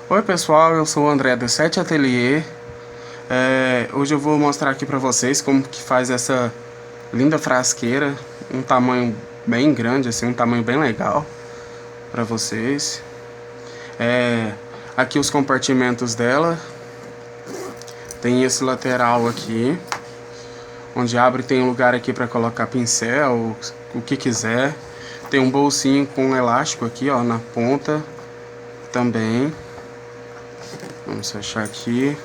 Oi pessoal, eu sou o André do 7 Atelier. Hoje eu vou mostrar aqui pra vocês como que faz essa linda frasqueira, um tamanho bem grande, assim, um tamanho bem legal pra vocês. Aqui os compartimentos dela, tem esse lateral aqui, onde abre, tem um lugar aqui pra colocar pincel, o que quiser. Tem um bolsinho com elástico aqui, ó, na ponta também. Vamos fechar aqui.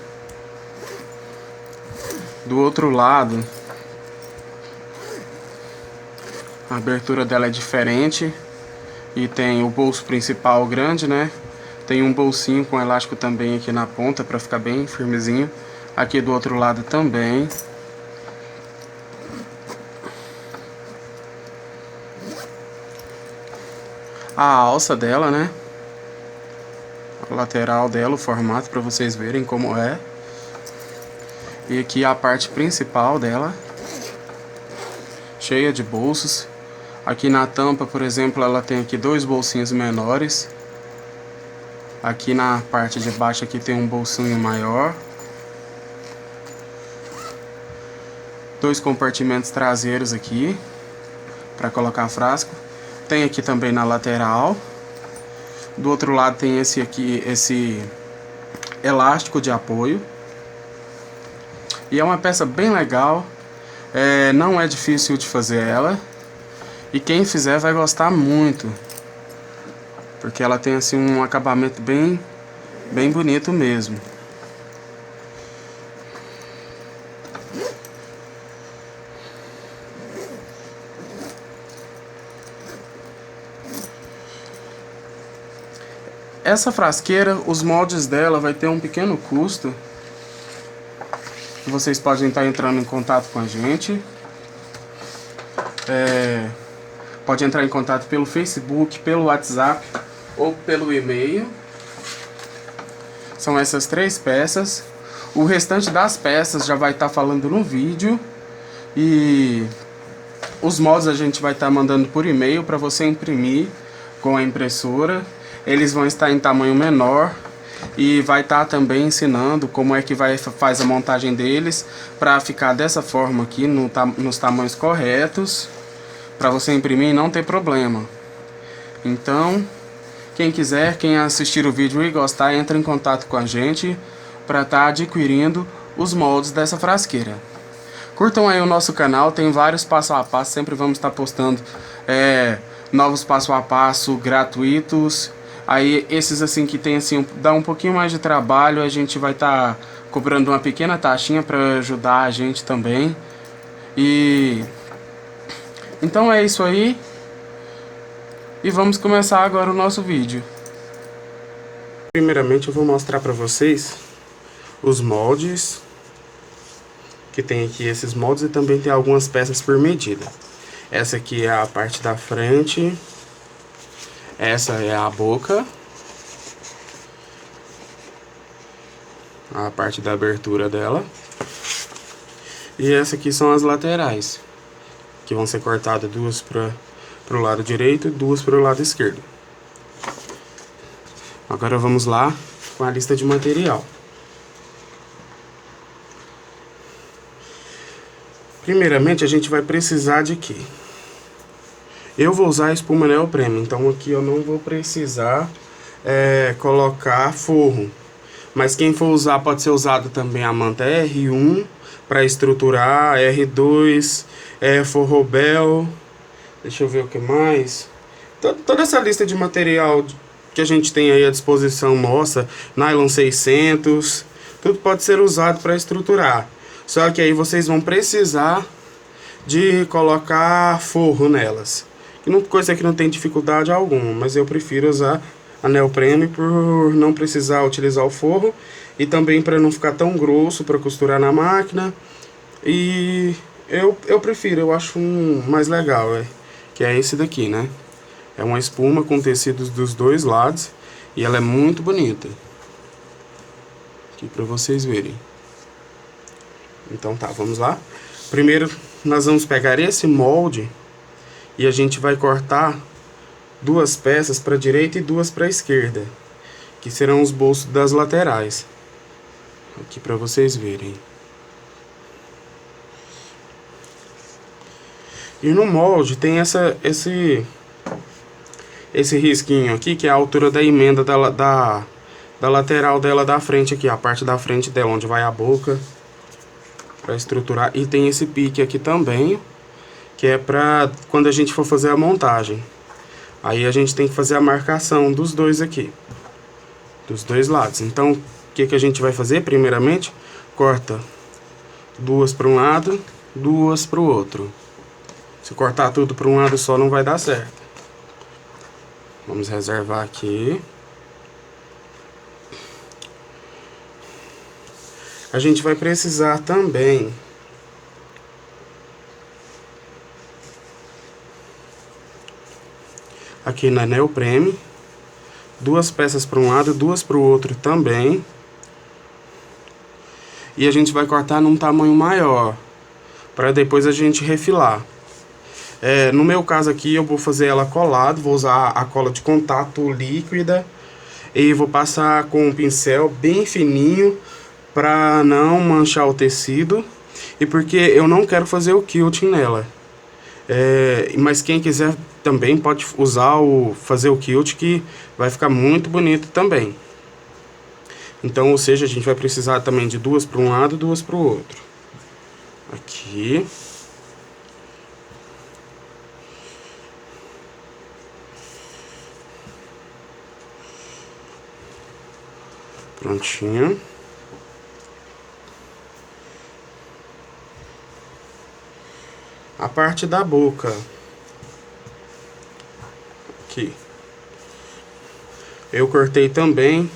Do outro lado, a abertura dela é diferente. E tem o bolso principal grande, né? Tem um bolsinho com elástico também aqui na ponta para ficar bem firmezinho. Aqui do outro lado também. A alça dela, né? A lateral dela, o formato para vocês verem como é. E aqui a parte principal dela, cheia de bolsos. Aqui na tampa, por exemplo, ela tem aqui dois bolsinhos menores. Aqui na parte de baixo aqui tem um bolsinho maior. Dois compartimentos traseiros aqui para colocar frasco. Tem aqui também na lateral. Do outro lado tem esse aqui, esse elástico de apoio. E é uma peça bem legal. Não é difícil de fazer ela. E quem fizer vai gostar muito. Porque ela tem assim um acabamento bem bonito mesmo. Essa frasqueira, os moldes dela vai ter um pequeno custo. Vocês podem estar entrando em contato com a gente. Pode entrar em contato pelo Facebook, pelo WhatsApp ou pelo e-mail. São essas 3 peças. O restante das peças já vai estar falando no vídeo. E os moldes a gente vai estar mandando por e-mail para você imprimir com a impressora. Eles vão estar em tamanho menor. E vai estar também ensinando como é que faz a montagem deles para ficar dessa forma aqui nos tamanhos corretos, para você imprimir e não ter problema. Então, quem quiser, quem assistir o vídeo e gostar, entra em contato com a gente para estar adquirindo os moldes dessa frasqueira. Curtam aí o nosso canal, tem vários passo a passo, sempre vamos estar postando novos passo a passo gratuitos. Aí esses assim que tem assim, dá um pouquinho mais de trabalho, a gente vai estar cobrando uma pequena taxinha para ajudar a gente também. E então é isso aí. E vamos começar agora o nosso vídeo. Primeiramente eu vou mostrar para vocês os moldes. Que tem aqui esses moldes e também tem algumas peças por medida. Essa aqui é a parte da frente. Essa é a boca, a parte da abertura dela. E essa aqui são as laterais, que vão ser cortadas duas para o lado direito e duas para o lado esquerdo. Agora vamos lá com a lista de material. Primeiramente a gente vai precisar de quê? Eu vou usar a espuma neoprene, então aqui eu não vou precisar colocar forro. Mas quem for usar, pode ser usado também a manta R1 para estruturar, R2, forrobel, deixa eu ver o que mais. Toda essa lista de material que a gente tem aí à disposição nossa, nylon 600, tudo pode ser usado para estruturar. Só que aí vocês vão precisar de colocar forro nelas. Coisa que não tem dificuldade alguma, mas eu prefiro usar a neoprene por não precisar utilizar o forro e também para não ficar tão grosso para costurar na máquina. E eu prefiro, eu acho mais legal, que é esse daqui, né? É uma espuma com tecidos dos dois lados e ela é muito bonita. Aqui para vocês verem. Então tá, vamos lá. Primeiro nós vamos pegar esse molde e a gente vai cortar 2 peças para a direita e 2 para a esquerda. que serão os bolsos das laterais. Aqui para vocês verem. E no molde tem esse risquinho aqui, que é a altura da emenda da lateral dela da frente aqui, a parte da frente dela, onde vai a boca, para estruturar. E tem esse pique aqui também, que é para quando a gente for fazer a montagem. Aí a gente tem que fazer a marcação dos dois aqui, dos dois lados. Então, o que a gente vai fazer? Primeiramente, corta duas para um lado, duas para o outro. Se cortar tudo para um lado só, não vai dar certo. Vamos reservar aqui. A gente vai precisar também aqui na neoprene, duas peças para um lado, duas para o outro também. E a gente vai cortar num tamanho maior, para depois a gente refilar. No meu caso aqui, eu vou fazer ela colado, vou usar a cola de contato líquida e vou passar com um pincel bem fininho para não manchar o tecido e porque eu não quero fazer o quilting nela. Mas quem quiser também pode usar fazer o quilt, que vai ficar muito bonito também. Então, ou seja, a gente vai precisar também de duas para um lado e duas para o outro. Aqui. Prontinho. A parte da boca. Aqui. Eu cortei também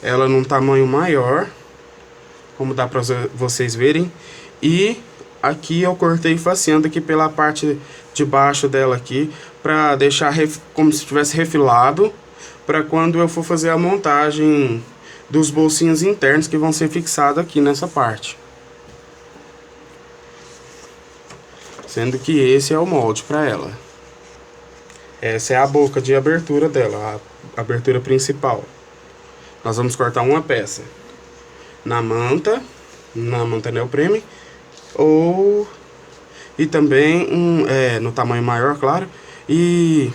ela num tamanho maior, como dá para vocês verem. E aqui eu cortei faceando aqui pela parte de baixo dela aqui, para deixar como se tivesse refilado, para quando eu for fazer a montagem dos bolsinhos internos que vão ser fixados aqui nessa parte. Sendo que esse é o molde para ela. Essa é a boca de abertura dela, a abertura principal. Nós vamos cortar uma peça na manta neoprene, e também no tamanho maior, claro. E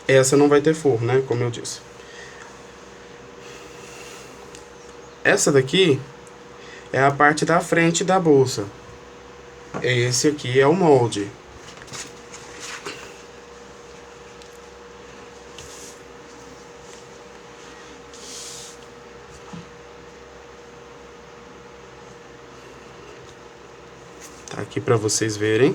essa não vai ter forro, né, como eu disse. Essa daqui é a parte da frente da bolsa. Esse aqui é o molde. Tá aqui para vocês verem.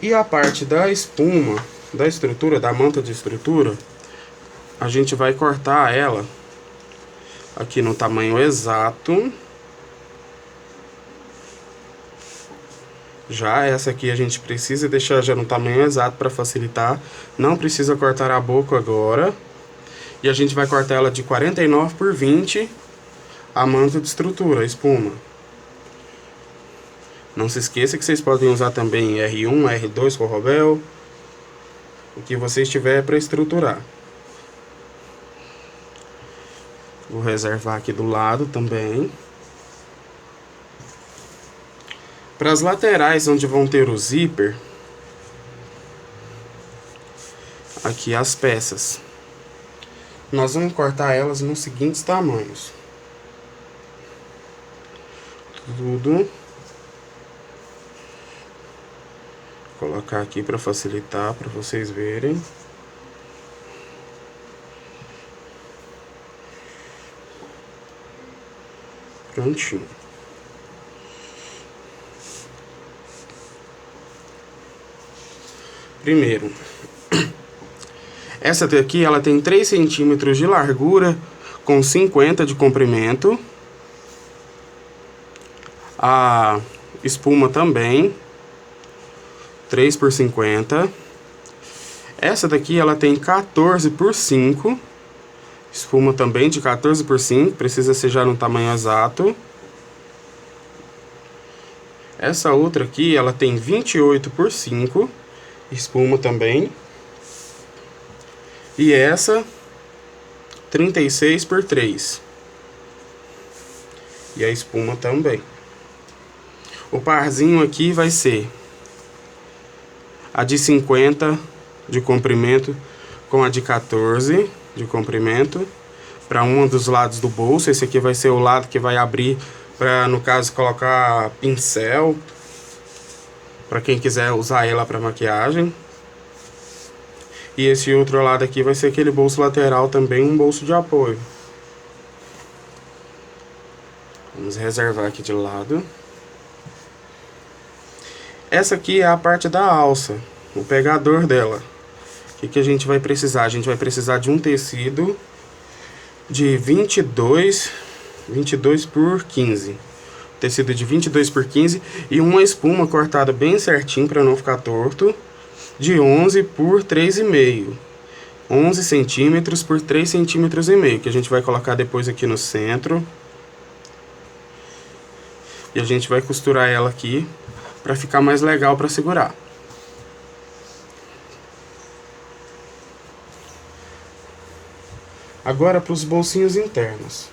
E a parte da espuma, da estrutura, da manta de estrutura, a gente vai cortar ela aqui no tamanho exato. Já essa aqui a gente precisa deixar já no tamanho exato para facilitar. Não precisa cortar a boca agora. E a gente vai cortar ela de 49 por 20, a manta de estrutura, a espuma. Não se esqueça que vocês podem usar também R1, R2, Corrobel, o que vocês tiverem para estruturar. Vou reservar aqui do lado também. Para as laterais, onde vão ter o zíper, aqui as peças, nós vamos cortar elas nos seguintes tamanhos. Tudo. Vou colocar aqui para facilitar, para vocês verem. Prontinho. Primeiro, essa daqui ela tem 3 centímetros de largura com 50 de comprimento. A espuma também 3 por 50. Essa daqui ela tem 14 por 5. Espuma também de 14 por 5, precisa ser já no tamanho exato. Essa outra aqui ela tem 28 por 5. espuma também. E essa 36 por 3. E a espuma também. O parzinho aqui vai ser a de 50 de comprimento com a de 14 de comprimento para um dos lados do bolso. Esse aqui vai ser o lado que vai abrir para, no caso, colocar pincel, para quem quiser usar ela para maquiagem. E esse outro lado aqui vai ser aquele bolso lateral também, um bolso de apoio. Vamos reservar aqui de lado. Essa aqui é a parte da alça, o pegador dela. O que a gente vai precisar? A gente vai precisar de um tecido de 22 por 15. Tecido de 22 por 15 e uma espuma cortada bem certinho para não ficar torto, de 11 por 3,5. 11 centímetros por 3,5 centímetros, que a gente vai colocar depois aqui no centro. E a gente vai costurar ela aqui para ficar mais legal para segurar. Agora para os bolsinhos internos.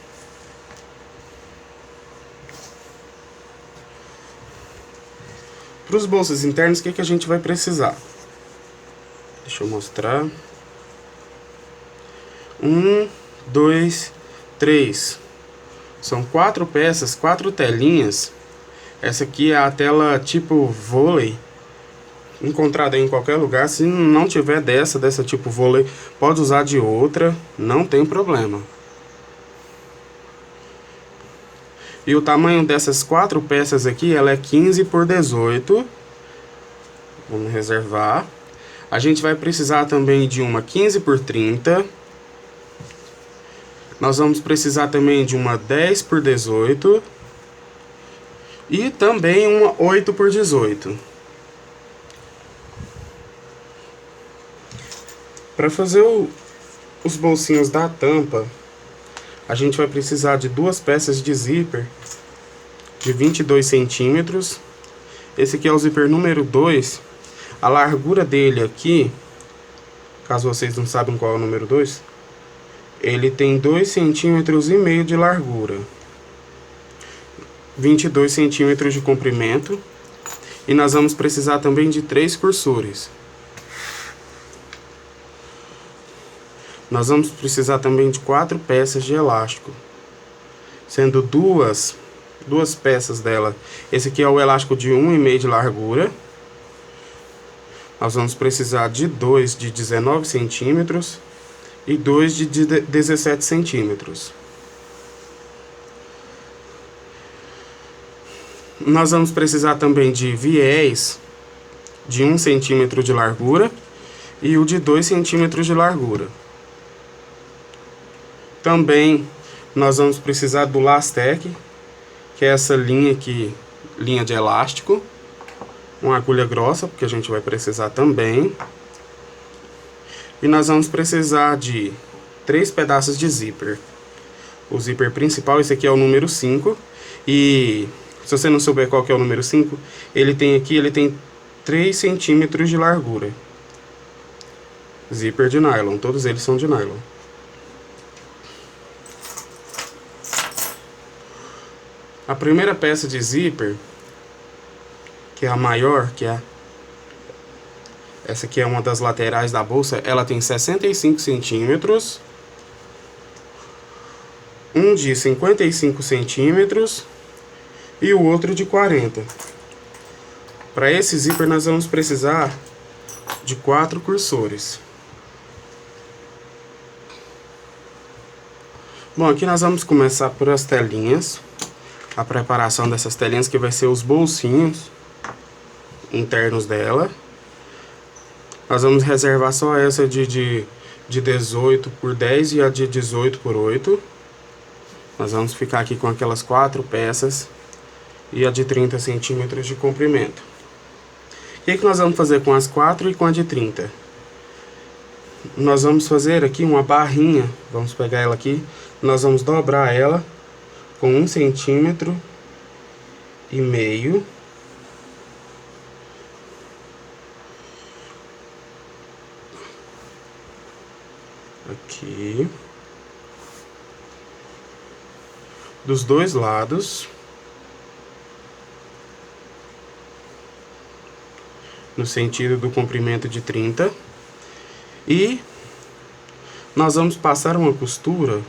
Para os bolsos internos, o que a gente vai precisar? Deixa eu mostrar. 1, 2, 3. São 4 peças, 4 telinhas. Essa aqui é a tela tipo vôlei, encontrada em qualquer lugar. Se não tiver dessa tipo vôlei, pode usar de outra, não tem problema. E o tamanho dessas 4 peças aqui, ela é 15 por 18. Vamos reservar. A gente vai precisar também de uma 15 por 30. Nós vamos precisar também de uma 10 por 18. E também uma 8 por 18. Para fazer os bolsinhos da tampa, a gente vai precisar de 2 peças de zíper de 22 centímetros. Esse aqui é o zíper número 2. A largura dele aqui, caso vocês não sabem qual é o número 2, ele tem 2,5 centímetros de largura, 22 centímetros de comprimento. E nós vamos precisar também de 3 cursores. Nós vamos precisar também de 4 peças de elástico, sendo duas peças dela. Esse aqui é o elástico de 1,5 de largura. Nós vamos precisar de 2 de 19 centímetros e 2 de 17 centímetros. Nós vamos precisar também de viés de 1 centímetro de largura e o de 2 centímetros de largura. Também nós vamos precisar do Lastec, que é essa linha aqui, linha de elástico. Uma agulha grossa, porque a gente vai precisar também. E nós vamos precisar de 3 pedaços de zíper. O zíper principal, esse aqui é o número 5. E se você não souber qual que é o número 5, ele tem 3 centímetros de largura. Zíper de nylon, todos eles são de nylon. A primeira peça de zíper, que é a maior, essa aqui é uma das laterais da bolsa, ela tem 65 centímetros, um de 55 centímetros e o outro de 40. Para esse zíper nós vamos precisar de 4 cursores. Bom, aqui nós vamos começar por as telinhas, a preparação dessas telinhas, que vai ser os bolsinhos internos dela. Nós vamos reservar só essa de 18 por 10 e a de 18 por 8. Nós vamos ficar aqui com aquelas 4 peças e a de 30 centímetros de comprimento. O que nós vamos fazer com as 4 e com a de 30? Nós vamos fazer aqui uma barrinha. Vamos pegar ela aqui, nós vamos dobrar ela com 1,5 centímetro. Aqui. Dos dois lados. No sentido do comprimento de 30. E nós vamos passar uma costura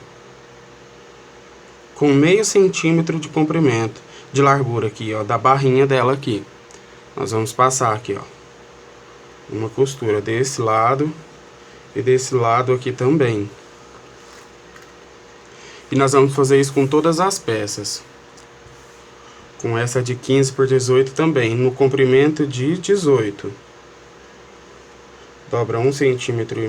com meio centímetro de comprimento, de largura aqui, ó, da barrinha dela aqui. Nós vamos passar aqui, ó, uma costura desse lado e desse lado aqui também. E nós vamos fazer isso com todas as peças. Com essa de 15 por 18 também, no comprimento de 18. Dobra 1,5 centímetro.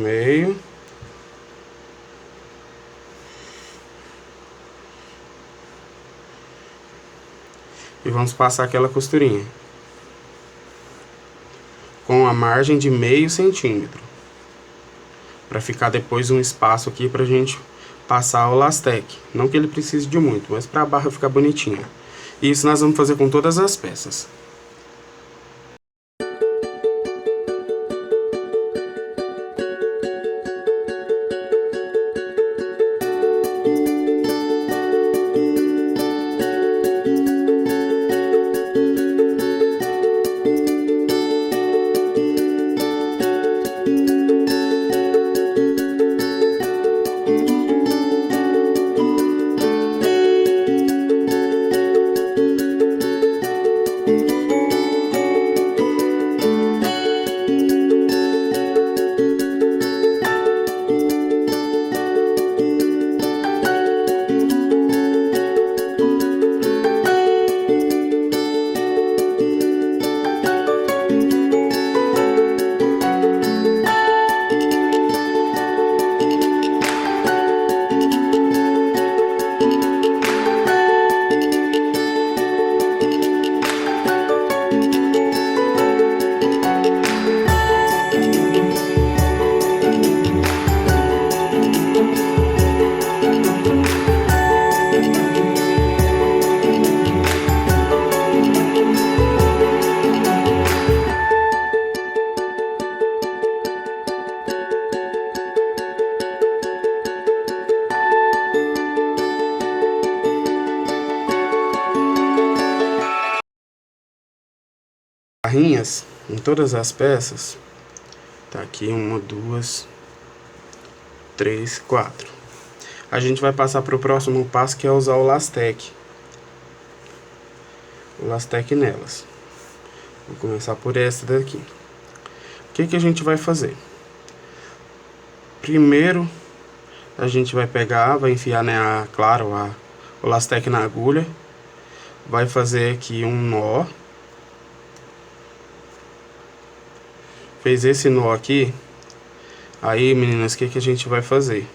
E vamos passar aquela costurinha com a margem de meio centímetro, para ficar depois um espaço aqui pra gente passar o Lastec. Não que ele precise de muito, mas para a barra ficar bonitinha. E isso nós vamos fazer com todas as peças. Barrinhas em todas as peças. Tá aqui 1, 2, 3, 4. A gente vai passar para o próximo passo, que é usar o Lastec. O Lastec nelas. Vou começar por essa daqui. O que que a gente vai fazer? Primeiro, a gente vai pegar, vai enfiar, né, o Lastec na agulha. Vai fazer aqui um nó. Fez esse nó aqui. Aí, meninas, o que que a gente vai fazer?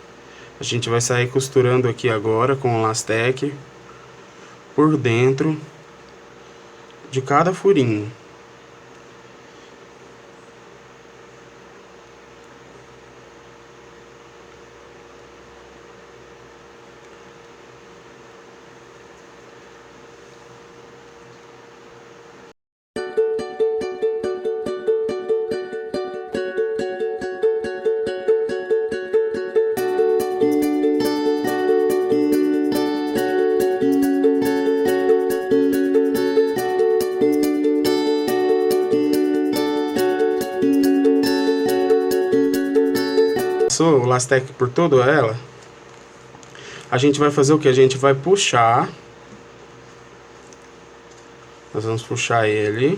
A gente vai sair costurando aqui agora com o Lastec por dentro de cada furinho. Passou o Lastec por toda ela, a gente vai fazer o que? A gente vai puxar. Nós vamos puxar ele.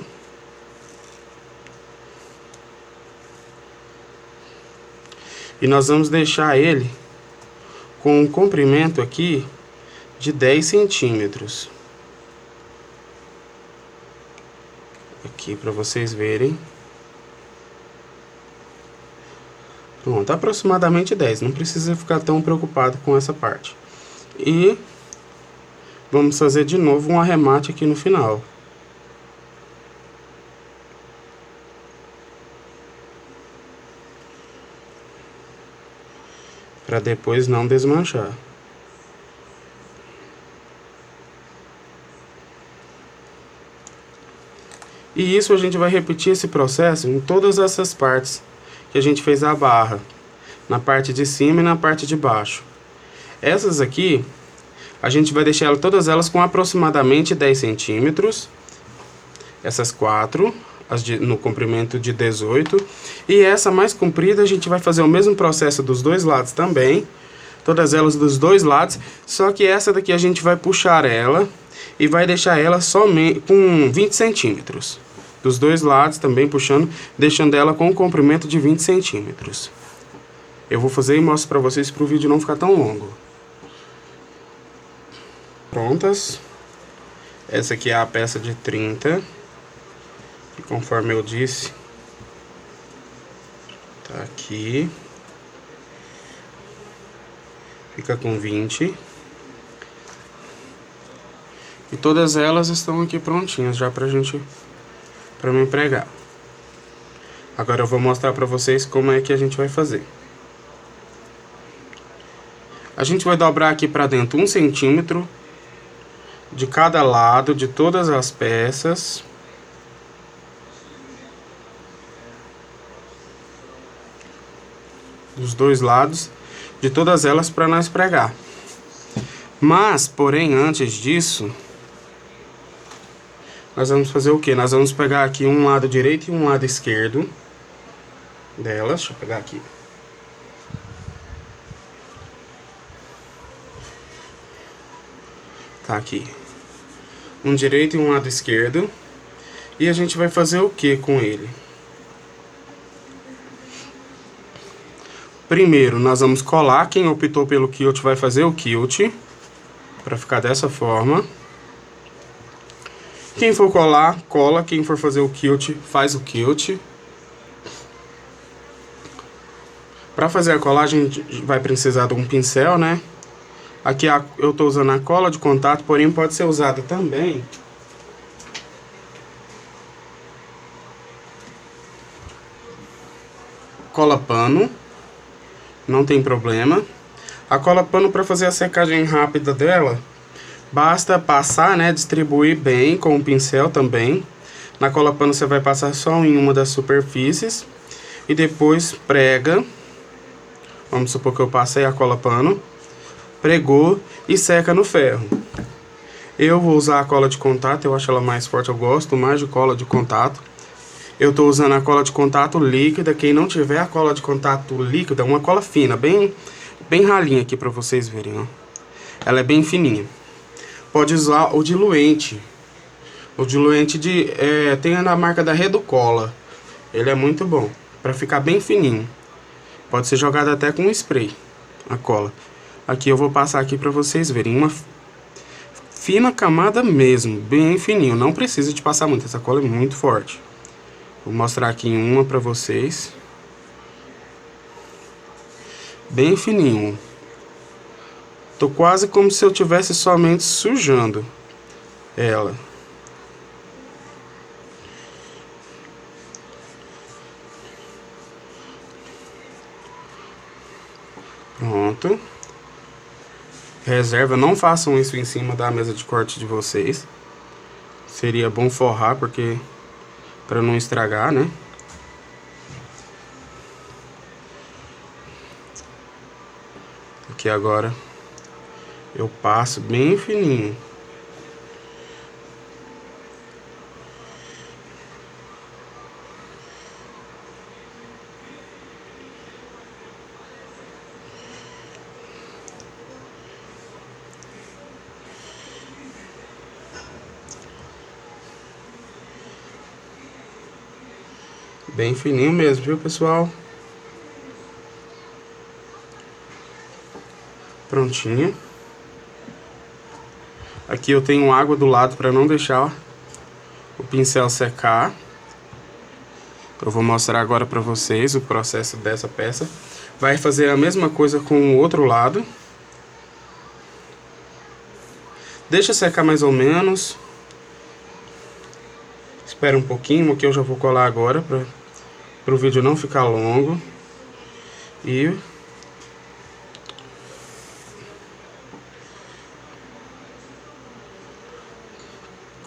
E nós vamos deixar ele com um comprimento aqui de 10 centímetros. Aqui para vocês verem. Pronto, aproximadamente 10, não precisa ficar tão preocupado com essa parte. E vamos fazer de novo um arremate aqui no final. Para depois não desmanchar. E isso a gente vai repetir esse processo em todas essas partes que a gente fez a barra. na parte de cima e na parte de baixo. Essas aqui, a gente vai deixar todas elas com aproximadamente 10 centímetros. Essas 4, no comprimento de 18. E essa mais comprida, a gente vai fazer o mesmo processo dos dois lados também. Todas elas dos dois lados. Só que essa daqui a gente vai puxar ela e vai deixar ela somente com 20 centímetros. Dos dois lados também puxando, deixando ela com um comprimento de 20 centímetros. Eu vou fazer e mostro pra vocês para o vídeo não ficar tão longo. Prontas. Essa aqui é a peça de 30. E conforme eu disse, tá aqui. Fica com 20. E todas elas estão aqui prontinhas já pra mim pregar. Agora eu vou mostrar pra vocês como é que a gente vai fazer. A gente vai dobrar aqui pra dentro 1 centímetro de cada lado de todas as peças. Dos dois lados de todas elas para nós pregar. Mas, porém, antes disso, nós vamos fazer o que? Nós vamos pegar aqui um lado direito e um lado esquerdo delas. Deixa eu pegar aqui. Tá aqui. Um direito e um lado esquerdo. E a gente vai fazer o que com ele? Primeiro, nós vamos colar. Quem optou pelo quilt vai fazer o quilt. Pra ficar dessa forma. Quem for colar, cola. Quem for fazer o quilt, faz o quilt. Pra fazer a colagem, a gente vai precisar de um pincel, né? Aqui eu tô usando a cola de contato, porém pode ser usada também cola pano. Não tem problema. A cola pano, para fazer a secagem rápida dela, basta passar, né, distribuir bem com o pincel também. Na cola pano você vai passar só em uma das superfícies e depois prega. Vamos supor que eu passei a cola pano, pregou e seca no ferro. Eu vou usar a cola de contato, eu acho ela mais forte, eu gosto mais de cola de contato. Eu tô usando a cola de contato líquida. Quem não tiver a cola de contato líquida, uma cola fina, bem ralinha aqui pra vocês verem, ó. Ela é bem fininha. Pode usar o diluente. O diluente tem a marca da Reducola. Ele é muito bom, pra ficar bem fininho. Pode ser jogado até com spray, a cola. Aqui eu vou passar aqui pra vocês verem. Uma fina camada mesmo, bem fininho. Não precisa de passar muito, essa cola é muito forte. Vou mostrar aqui uma pra vocês. Bem fininho. Tô quase como se eu tivesse somente sujando ela. Pronto. Reserva, não façam isso em cima da mesa de corte de vocês. Seria bom forrar, porque para não estragar, né? Aqui agora eu passo bem fininho. Bem fininho mesmo, viu, pessoal? Prontinho. Aqui eu tenho água do lado para não deixar o pincel secar. Eu vou mostrar agora para vocês o processo dessa peça. Vai fazer a mesma coisa com o outro lado. Deixa secar mais ou menos. Espera um pouquinho, que eu já vou colar agora para o vídeo não ficar longo. E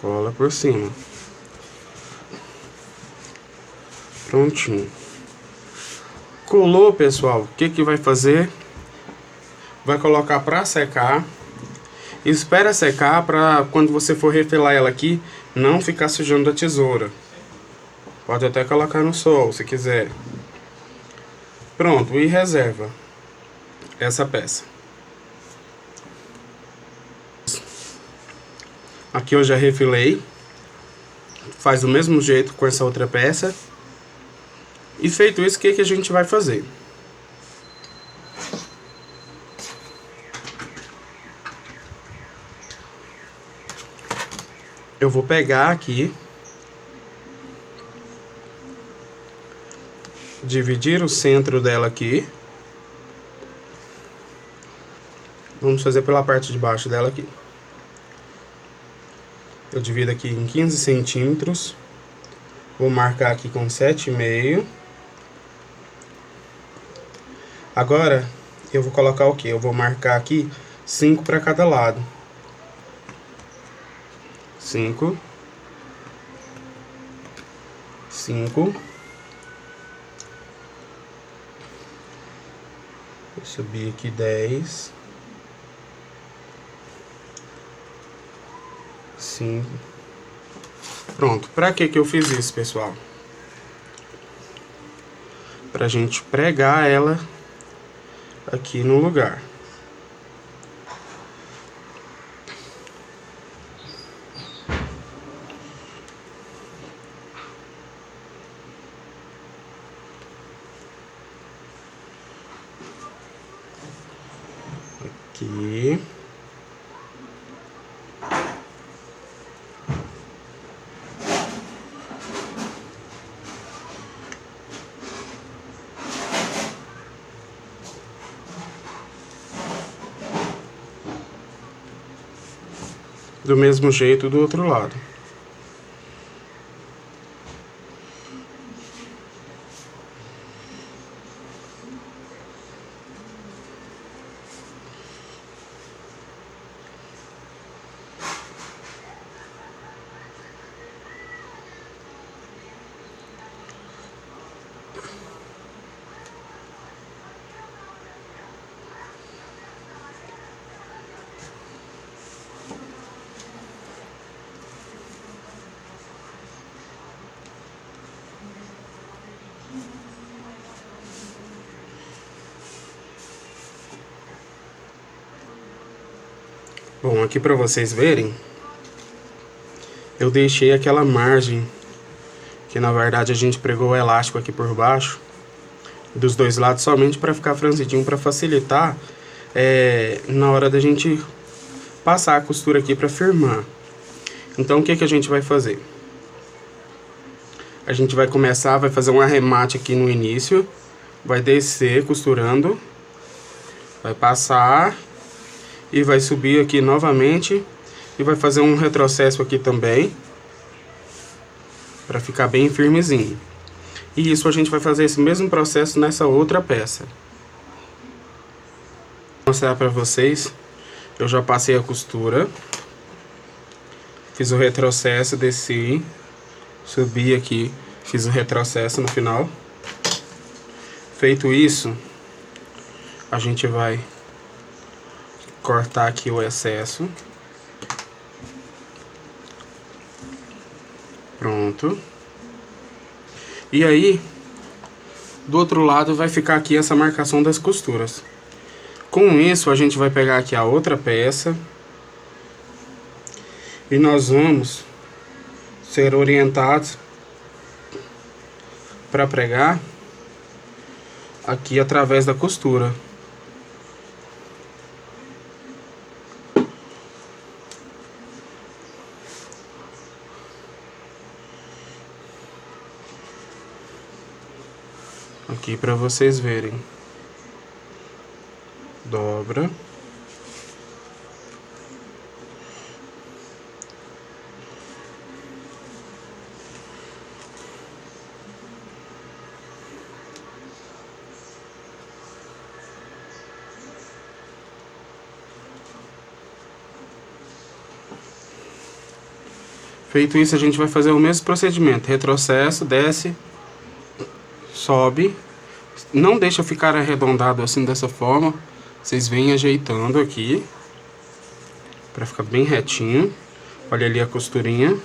cola por cima. Prontinho. Colou, pessoal, o que vai fazer? Vai colocar para secar. Espera secar para quando você for refilar ela aqui, não ficar sujando a tesoura. Pode até colocar no sol, se quiser. Pronto, e reserva essa peça. Aqui eu já refilei. Faz do mesmo jeito com essa outra peça. E feito isso, o que a gente vai fazer? Eu vou pegar aqui, dividir o centro dela aqui. Vamos fazer pela parte de baixo dela aqui. Eu divido aqui em 15 centímetros. Vou marcar aqui com 7,5. Agora, eu vou colocar o quê? Eu vou marcar aqui 5 para cada lado. 5. 5. Vou subir aqui 10. 5. Pronto. Pra que eu fiz isso, pessoal? Pra gente pregar ela aqui no lugar. Aqui. Do mesmo jeito do outro lado. Bom, aqui para vocês verem, eu deixei aquela margem, que na verdade a gente pregou o elástico aqui por baixo, dos dois lados, somente para ficar franzidinho, para facilitar na hora da gente passar a costura aqui para firmar. Então o que a gente vai fazer? A gente vai começar, vai fazer um arremate aqui no início, vai descer costurando, vai passar e vai subir aqui novamente e vai fazer um retrocesso aqui também para ficar bem firmezinho. E isso a gente vai fazer esse mesmo processo nessa outra peça. Vou mostrar para vocês. Eu já passei a costura, fiz o retrocesso, desci, subi aqui, fiz o retrocesso no final. Feito isso, a gente vai cortar aqui o excesso. Pronto. E aí, do outro lado vai ficar aqui essa marcação das costuras. Com isso, a gente vai pegar aqui a outra peça e nós vamos ser orientados para pregar aqui através da costura. Aqui para vocês verem. Dobra. Feito isso, a gente vai fazer o mesmo procedimento. Retrocesso, desce, sobe, Não deixa ficar arredondado assim dessa forma. Vocês vêm ajeitando aqui para ficar bem retinho. Olha ali a costurinha.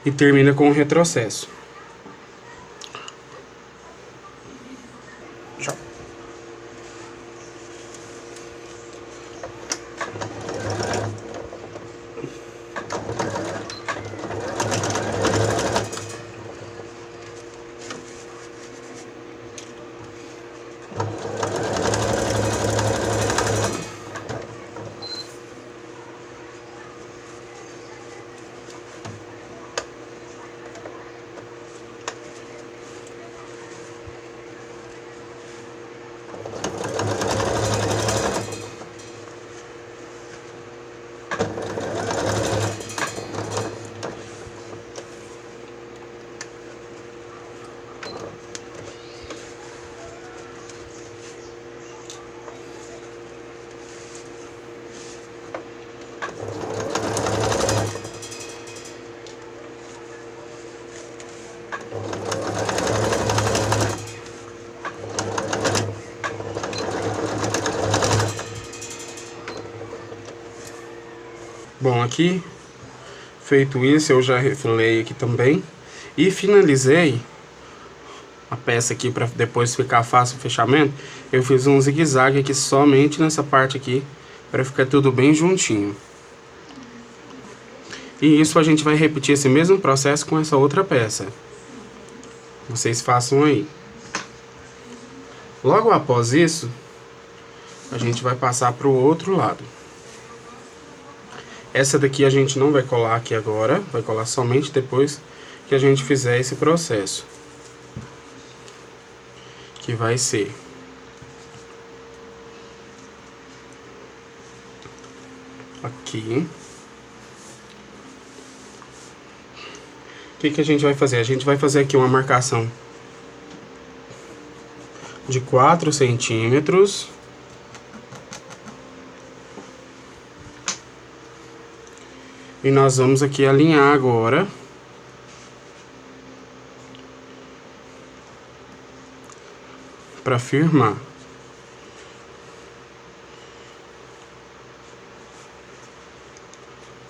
E termina com o retrocesso. Bom, aqui, feito isso, eu já refilei aqui também. E finalizei a peça aqui para depois ficar fácil o fechamento. Eu fiz um zigue-zague aqui somente nessa parte aqui, para ficar tudo bem juntinho. E isso a gente vai repetir esse mesmo processo com essa outra peça. Vocês façam aí. Logo após isso, a gente vai passar para o outro lado. Essa daqui a gente não vai colar aqui agora, vai colar somente depois que a gente fizer esse processo. Que vai ser aqui. O que a gente vai fazer? A gente vai fazer aqui uma marcação de 4 centímetros. E nós vamos aqui alinhar agora. Para firmar.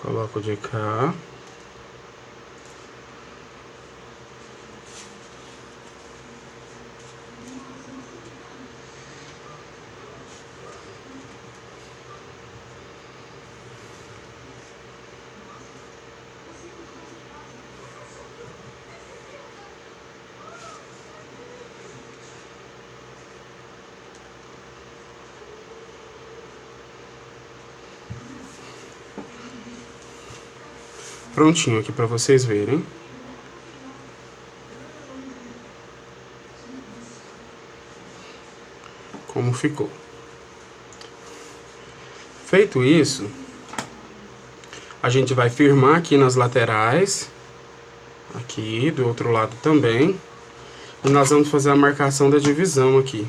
Coloco de cá. Prontinho aqui para vocês verem. Como ficou. Feito isso, a gente vai firmar aqui nas laterais. Aqui, do outro lado também. E nós vamos fazer a marcação da divisão aqui.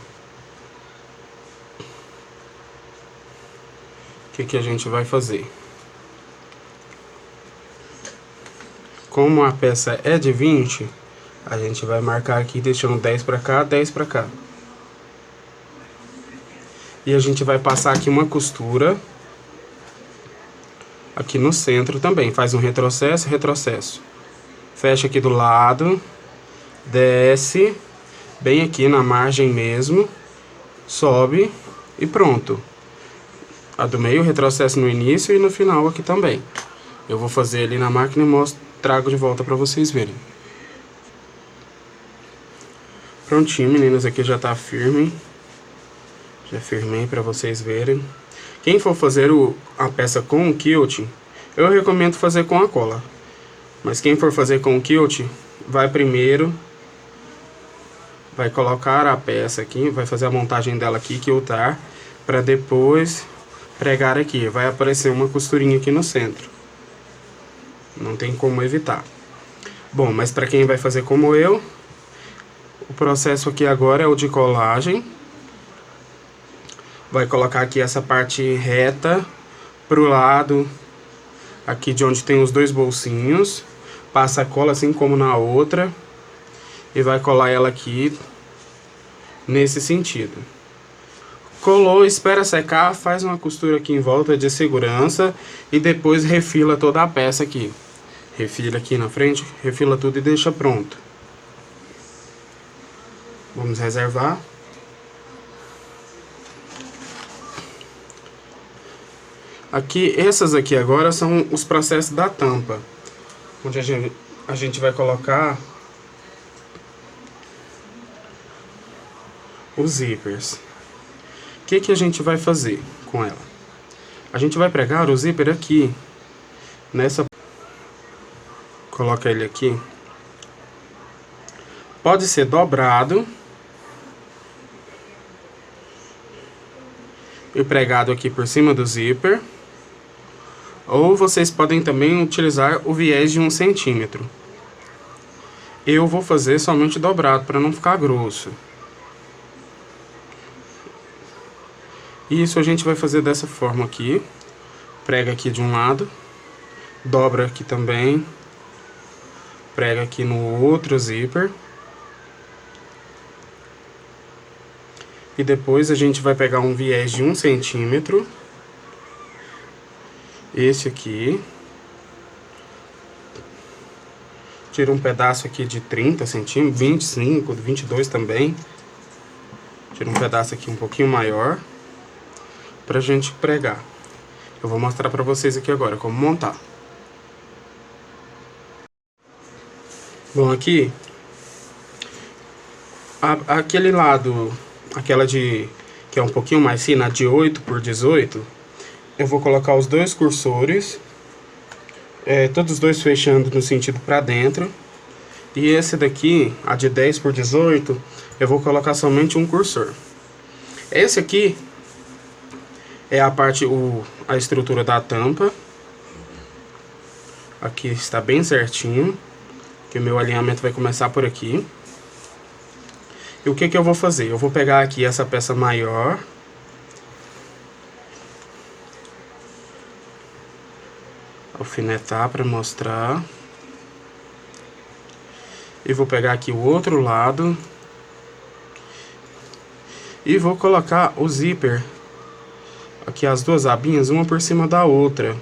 O que a gente vai fazer? Como a peça é de 20, a gente vai marcar aqui deixando 10 para cá, 10 para cá. E a gente vai passar aqui uma costura aqui no centro também. Faz um retrocesso, retrocesso. Fecha aqui do lado, desce, bem aqui na margem mesmo, sobe e pronto. A do meio, retrocesso no início e no final aqui também. Eu vou fazer ali na máquina e trago de volta para vocês verem. Prontinho, meninas, aqui já tá firme. Já firmei para vocês verem. Quem for fazer a peça com o quilt, eu recomendo fazer com a cola. Mas quem for fazer com o quilt, vai primeiro, vai colocar a peça aqui, vai fazer a montagem dela aqui, quiltar, para depois pregar aqui. Vai aparecer uma costurinha aqui no centro. Não tem como evitar. Bom, mas para quem vai fazer como eu, o processo aqui agora é o de colagem. Vai colocar aqui essa parte reta pro lado aqui de onde tem os dois bolsinhos. Passa a cola assim como na outra. E vai colar ela aqui nesse sentido. Colou, espera secar, faz uma costura aqui em volta de segurança e depois refila toda a peça aqui. Refila aqui na frente, refila tudo e deixa pronto. Vamos reservar. Aqui, essas aqui agora são os processos da tampa, onde a gente vai colocar os zippers. O que a gente vai fazer com ela? A gente vai pregar o zíper aqui, nessa... Coloca ele aqui. Pode ser dobrado e pregado aqui por cima do zíper. Ou vocês podem também utilizar o viés de 1 centímetro. Eu vou fazer somente dobrado para não ficar grosso. Isso a gente vai fazer dessa forma aqui. Prega aqui de um lado, dobra aqui também, prega aqui no outro zíper. E depois a gente vai pegar um viés de 1 centímetro. Esse aqui. Tira um pedaço aqui de 30 centímetros, 25, 22 também. Tira um pedaço aqui um pouquinho maior, pra gente pregar. Eu vou mostrar pra vocês aqui agora como montar. Bom, aqui, aquele lado, aquela que é um pouquinho mais fina, a de 8 por 18, eu vou colocar os dois cursores, todos os dois fechando no sentido pra dentro. E esse daqui, a de 10 por 18, eu vou colocar somente um cursor. Esse aqui é a parte, a estrutura da tampa. Aqui está bem certinho, que o meu alinhamento vai começar por aqui. E o que eu vou fazer? Eu vou pegar aqui essa peça maior, alfinetar para mostrar, e vou pegar aqui o outro lado e vou colocar o zíper aqui, as duas abinhas, uma por cima da outra.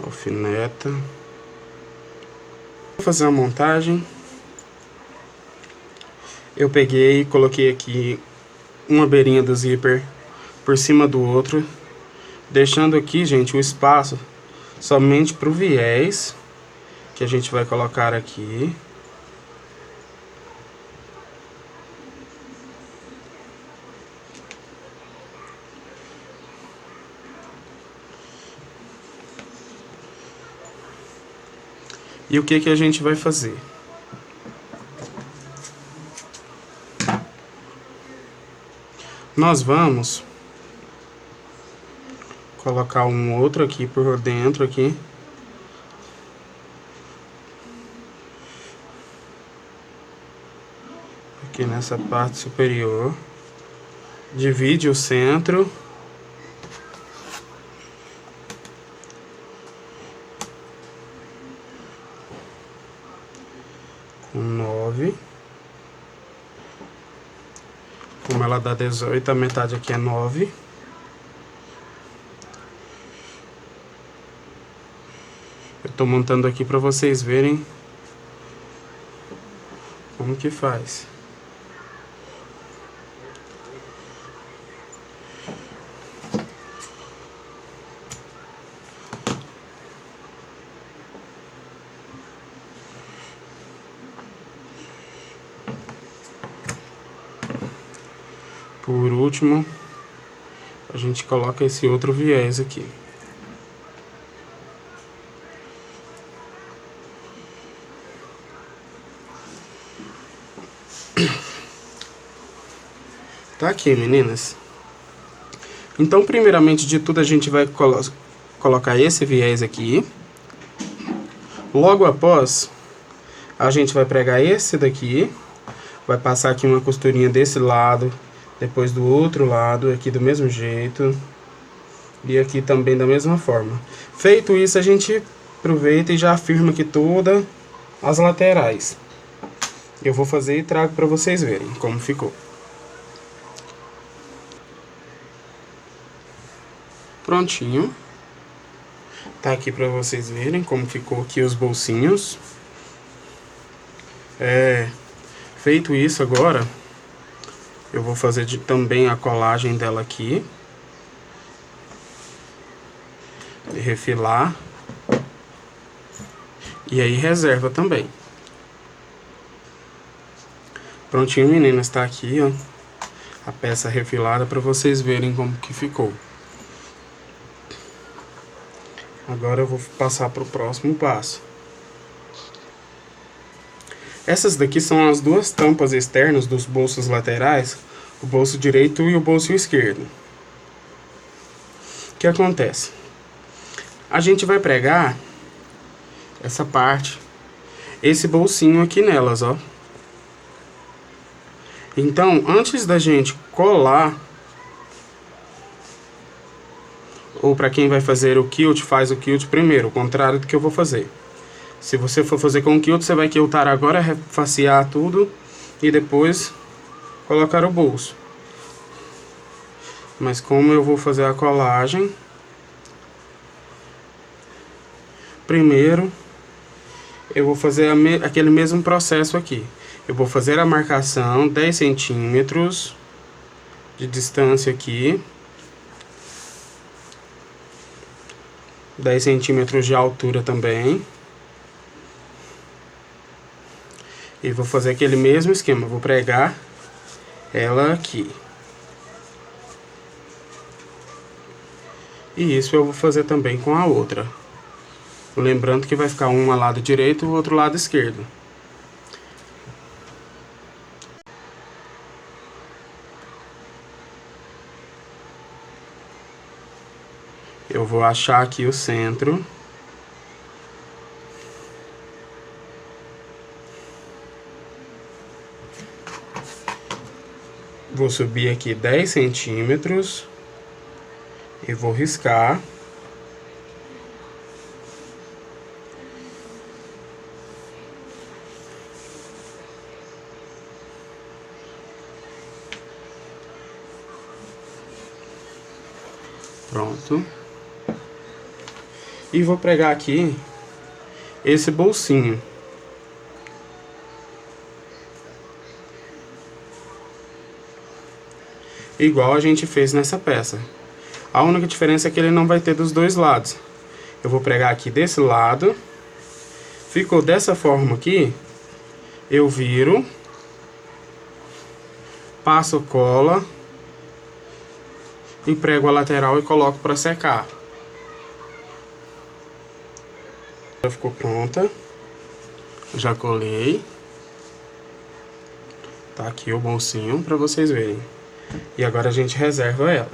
Alfineta. Vou fazer a montagem. Eu peguei e coloquei aqui uma beirinha do zíper por cima do outro, deixando aqui, gente, o espaço somente para o viés que a gente vai colocar aqui. E o que a gente vai fazer? Nós vamos colocar um outro aqui por dentro aqui. Aqui nessa parte superior. Divide o centro. Com 9. Como ela dá 18, a metade aqui é 9. Eu tô montando aqui para vocês verem como que faz. Por último, a gente coloca esse outro viés aqui. Tá aqui, meninas. Então, primeiramente de tudo, a gente vai colocar esse viés aqui. Logo após, a gente vai pregar esse daqui. Vai passar aqui uma costurinha desse lado, depois do outro lado, aqui do mesmo jeito. E aqui também da mesma forma. Feito isso, a gente aproveita e já firma aqui todas as laterais. Eu vou fazer e trago para vocês verem como ficou. Prontinho. Tá aqui para vocês verem como ficou aqui os bolsinhos. Feito isso agora, eu vou fazer também a colagem dela aqui. E refilar. E aí reserva também. Prontinho, meninas, tá aqui, ó, a peça refilada para vocês verem como que ficou. Agora eu vou passar para o próximo passo. Essas daqui são as duas tampas externas dos bolsos laterais, o bolso direito e o bolso esquerdo. O que acontece? A gente vai pregar essa parte, esse bolsinho aqui nelas, ó. Então, antes da gente colar, ou para quem vai fazer o quilt, faz o quilt primeiro, o contrário do que eu vou fazer. Se você for fazer com quilt, você vai quiltar agora, refacear tudo e depois colocar o bolso. Mas como eu vou fazer a colagem, primeiro eu vou fazer aquele mesmo processo aqui. Eu vou fazer a marcação 10 centímetros de distância aqui. 10 centímetros de altura também. E vou fazer aquele mesmo esquema. Vou pregar ela aqui. E isso eu vou fazer também com a outra. Lembrando que vai ficar um ao lado direito e o outro lado esquerdo. Eu vou achar aqui o centro. Vou subir aqui 10 centímetros. E vou riscar. Pronto. E vou pregar aqui esse bolsinho. Igual a gente fez nessa peça. A única diferença é que ele não vai ter dos dois lados. Eu vou pregar aqui desse lado. Ficou dessa forma aqui. Eu viro. Passo cola. E prego a lateral e coloco para secar. Já ficou pronta. Já colei. Tá aqui o bolsinho para vocês verem. E agora a gente reserva ela.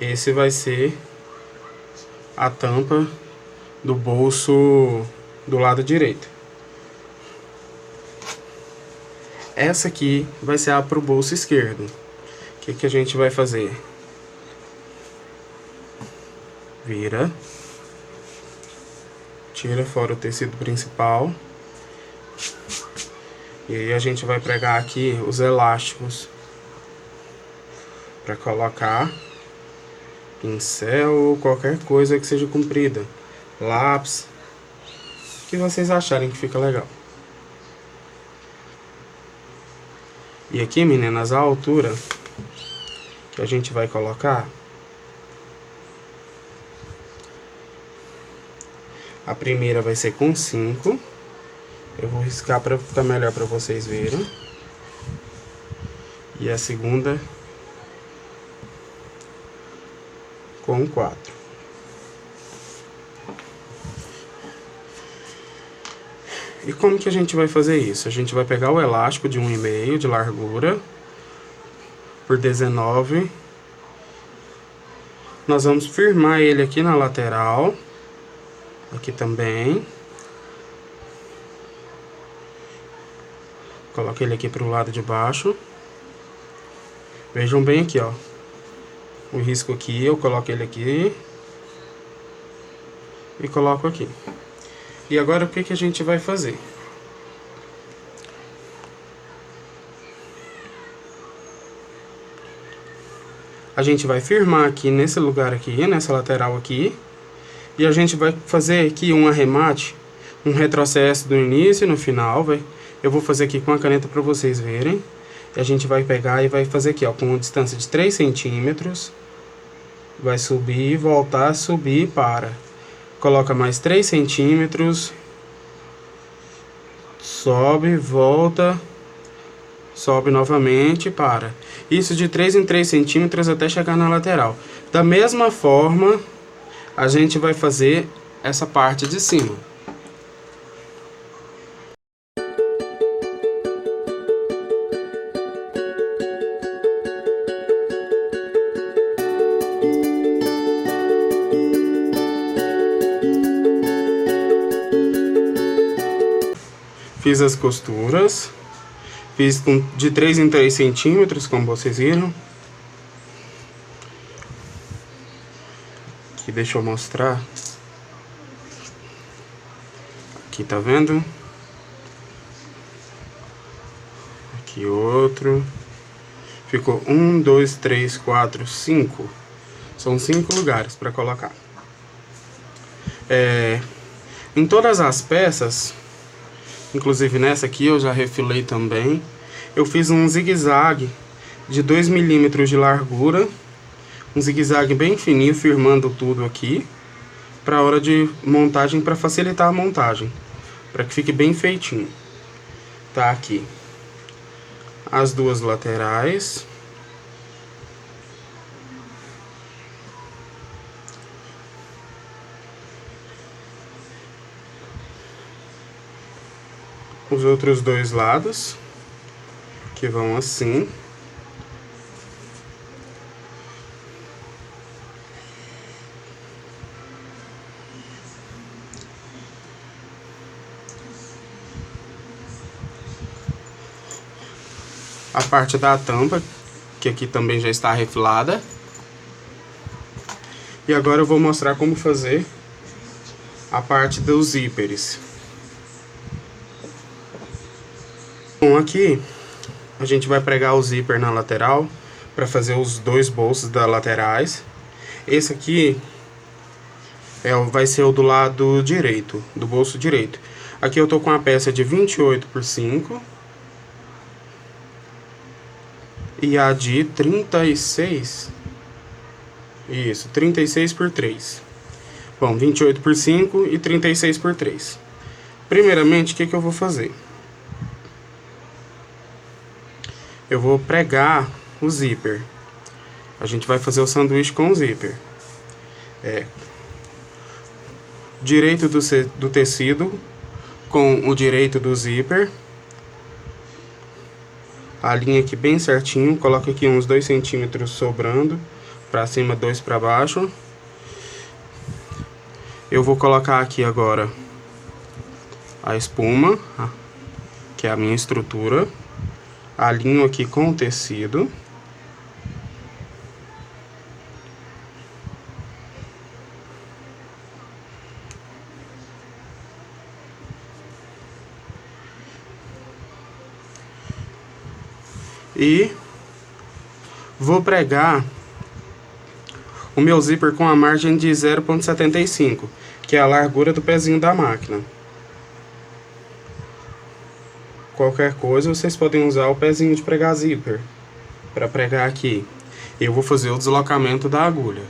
Esse vai ser a tampa do bolso do lado direito. Essa aqui vai ser a pro bolso esquerdo. O que a gente vai fazer? Vira. Tira fora o tecido principal. E aí a gente vai pregar aqui os elásticos para colocar pincel ou qualquer coisa que seja comprida, lápis, que vocês acharem que fica legal. E aqui, meninas, a altura que a gente vai colocar, a primeira vai ser com 5. Eu vou riscar para ficar melhor para vocês verem. E a segunda com 4. E como que a gente vai fazer isso? A gente vai pegar o elástico de 1,5 de largura por 19. Nós vamos firmar ele aqui na lateral. Aqui também. Coloco ele aqui pro lado de baixo. Vejam bem aqui, ó. O risco aqui, eu coloco ele aqui. e coloco aqui. E agora o que que a gente vai fazer? A gente vai firmar aqui nesse lugar aqui, nessa lateral aqui. E a gente vai fazer aqui um arremate, um retrocesso do início e no final, eu vou fazer aqui com a caneta para vocês verem. E a gente vai pegar e vai fazer aqui, ó, com uma distância de 3 centímetros. Vai subir, voltar, subir e para. Coloca mais 3 centímetros. Sobe, volta, sobe novamente e para. Isso de 3 em 3 centímetros até chegar na lateral. Da mesma forma, a gente vai fazer essa parte de cima. Fiz as costuras. Fiz de 3 em 3 centímetros, como vocês viram. Aqui, deixa eu mostrar. Aqui, tá vendo? Aqui outro. Ficou 1, 2, 3, 4, 5. São 5 lugares para colocar. Em todas as peças, inclusive nessa aqui eu já refilei também, eu fiz um zigue-zague de 2 milímetros de largura, um zigue-zague bem fininho, firmando tudo aqui, para a hora de montagem, para facilitar a montagem, para que fique bem feitinho. Tá aqui as duas laterais. Os outros dois lados, que vão assim. A parte da tampa, que aqui também já está refilada. E agora eu vou mostrar como fazer a parte dos zíperes. Bom, aqui a gente vai pregar o zíper na lateral para fazer os dois bolsos das laterais. Esse aqui vai ser o do lado direito, do bolso direito. Aqui eu tô com a peça de 28 por 5 e a de 36. Isso, 36 por 3. Bom, 28 por 5 e 36 por 3. Primeiramente, o que eu vou fazer? Eu vou pregar o zíper. A gente vai fazer o sanduíche com o zíper. Direito do tecido com o direito do zíper. Alinha aqui bem certinho. Coloca aqui uns 2 centímetros sobrando. Pra cima, 2 pra baixo. Eu vou colocar aqui agora a espuma, que é a minha estrutura. Alinho aqui com o tecido. E vou pregar o meu zíper com a margem de 0,75, que é a largura do pezinho da máquina. Qualquer coisa, vocês podem usar o pezinho de pregar zíper para pregar aqui. Eu vou fazer o deslocamento da agulha.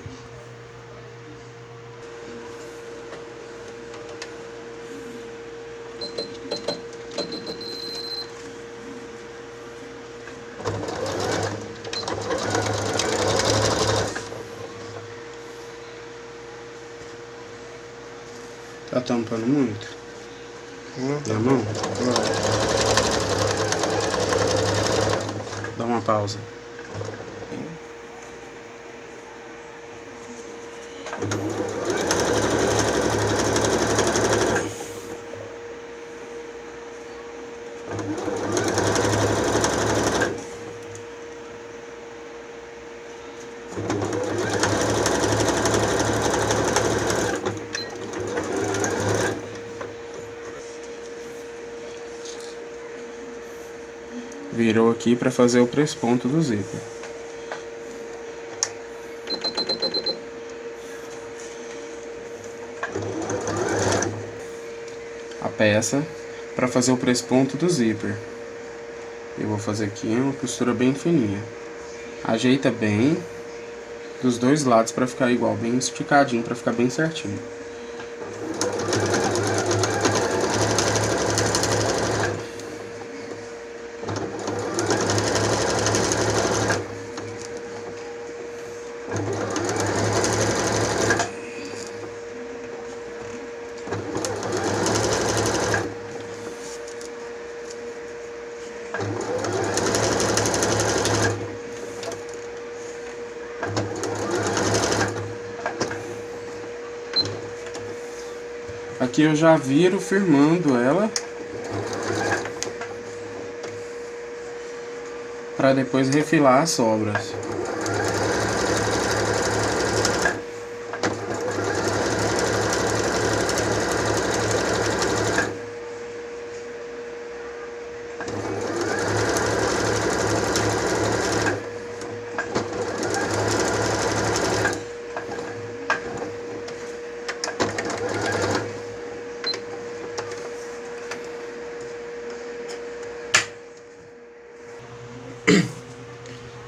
Tá tampando muito? Na mão? Dá uma pausa. Virou aqui para fazer o presponto do zíper. A peça para fazer o presponto do zíper. Eu vou fazer aqui uma costura bem fininha. Ajeita bem dos dois lados para ficar igual, bem esticadinho, para ficar bem certinho. Aqui eu já viro firmando ela para depois refilar as sobras.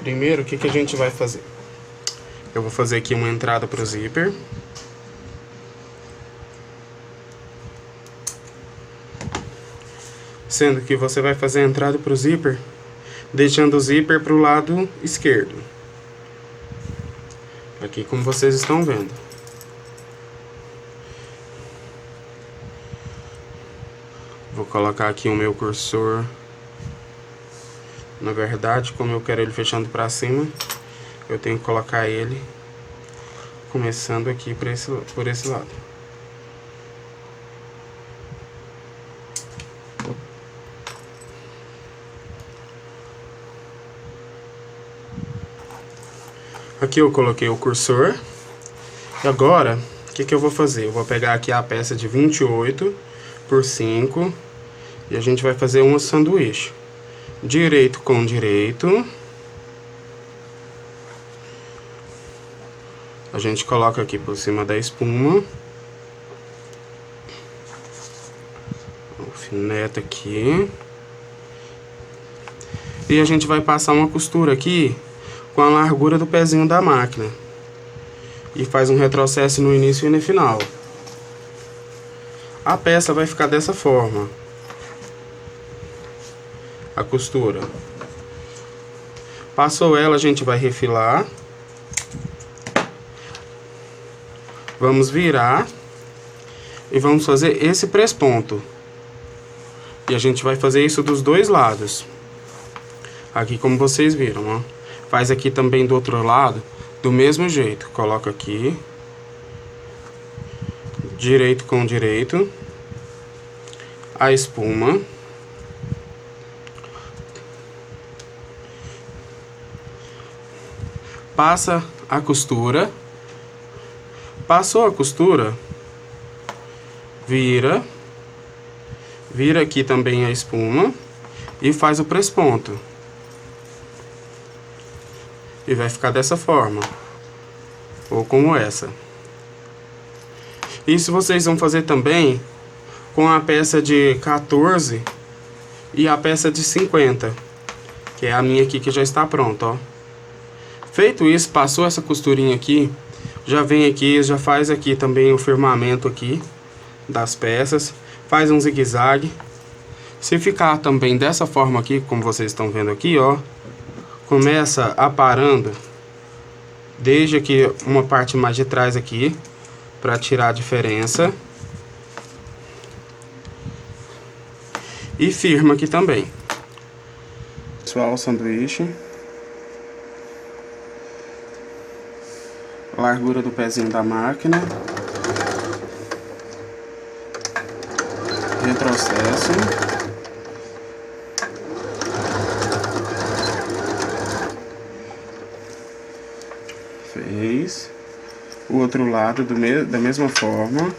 Primeiro, o que a gente vai fazer? Eu vou fazer aqui uma entrada para o zíper. Sendo que você vai fazer a entrada para o zíper, deixando o zíper para o lado esquerdo. Aqui como vocês estão vendo. Vou colocar aqui o meu cursor. Na verdade, como eu quero ele fechando para cima, eu tenho que colocar ele começando aqui por esse lado. Aqui eu coloquei o cursor. E agora, o que eu vou fazer? Eu vou pegar aqui a peça de 28 por 5 e a gente vai fazer uma sanduíche. Direito com direito. A gente coloca aqui por cima da espuma. Alfineta aqui. E a gente vai passar uma costura aqui com a largura do pezinho da máquina. E faz um retrocesso no início e no final. A peça vai ficar dessa forma. A costura. Passou ela, a gente vai refilar. Vamos virar. E vamos fazer esse presponto. E a gente vai fazer isso dos dois lados. Aqui como vocês viram, ó. Faz aqui também do outro lado, do mesmo jeito. Coloca aqui. Direito com direito. A espuma. Passa a costura. Passou a costura. Vira. Vira aqui também a espuma. E faz o presponto. E vai ficar dessa forma. Ou como essa. Isso vocês vão fazer também com a peça de 14 e a peça de 50. Que é a minha aqui que já está pronta, ó. Feito isso, passou essa costurinha aqui, já vem aqui, já faz aqui também o firmamento aqui das peças, faz um zigue-zague. Se ficar também dessa forma aqui, como vocês estão vendo aqui, ó, começa aparando desde aqui uma parte mais de trás aqui, para tirar a diferença. E firma aqui também. Pessoal, o sanduíche. Largura do pezinho da máquina. Retrocesso. Fez. O outro lado da mesma forma.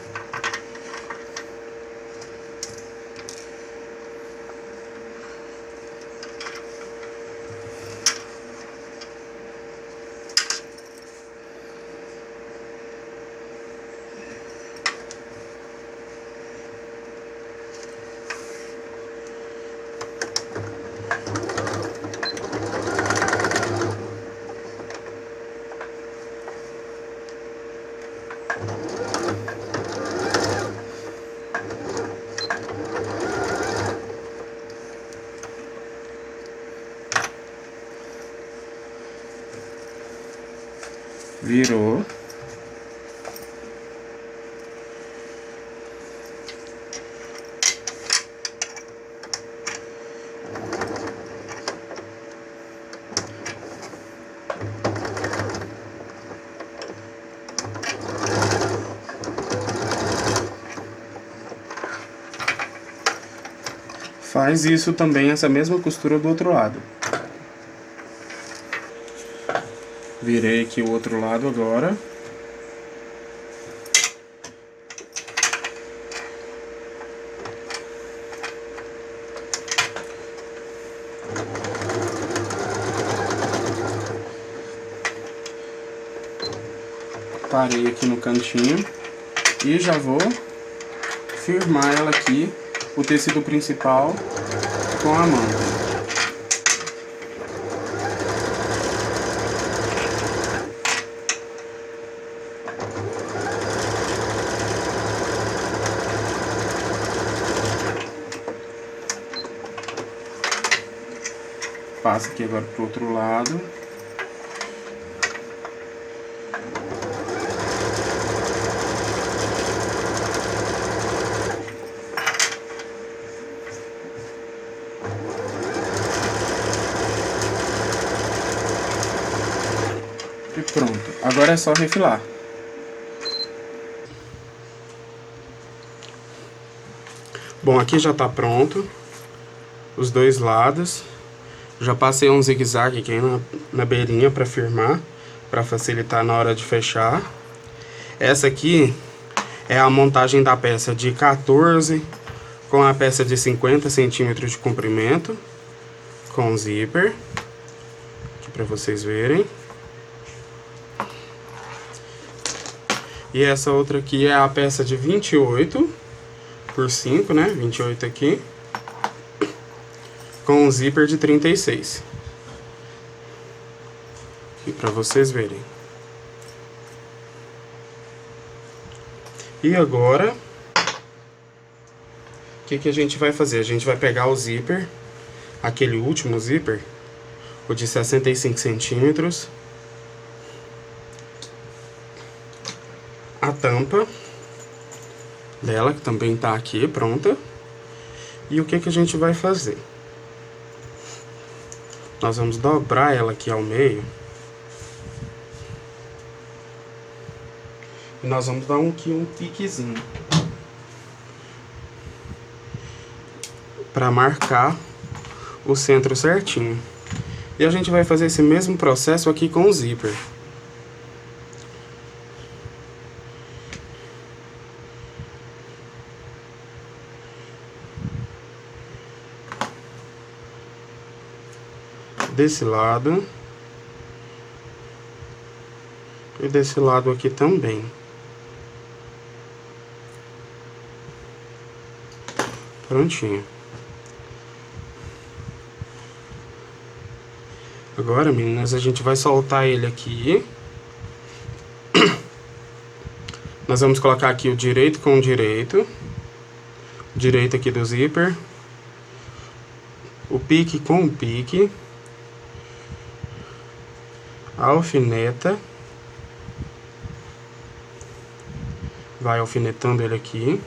Virou. Faz isso também, essa mesma costura do outro lado. Virei aqui o outro lado agora. Parei aqui no cantinho e já vou firmar ela aqui, o tecido principal com a manta. Passa aqui agora pro outro lado. E pronto. Agora é só refilar. Bom, aqui já tá pronto. Os dois lados. Já passei um zigue-zague aqui na beirinha para firmar, para facilitar na hora de fechar. Essa aqui é a montagem da peça de 14 com a peça de 50 centímetros de comprimento, com zíper, aqui para vocês verem. E essa outra aqui é a peça de 28 por 5, né? 28 aqui. Com um zíper de 36. E para vocês verem. E agora, o que a gente vai fazer? A gente vai pegar o zíper, aquele último zíper, o de 65 centímetros, a tampa dela, que também tá aqui, pronta. E o que a gente vai fazer? Nós vamos dobrar ela aqui ao meio. E nós vamos dar aqui um piquezinho. Para marcar o centro certinho. E a gente vai fazer esse mesmo processo aqui com o zíper. Desse lado e desse lado aqui também. Prontinho. Agora, meninas, a gente vai soltar ele aqui. Nós vamos colocar aqui o direito com o direito. Direito aqui do zíper. O pique com o pique. A alfineta, vai alfinetando ele aqui.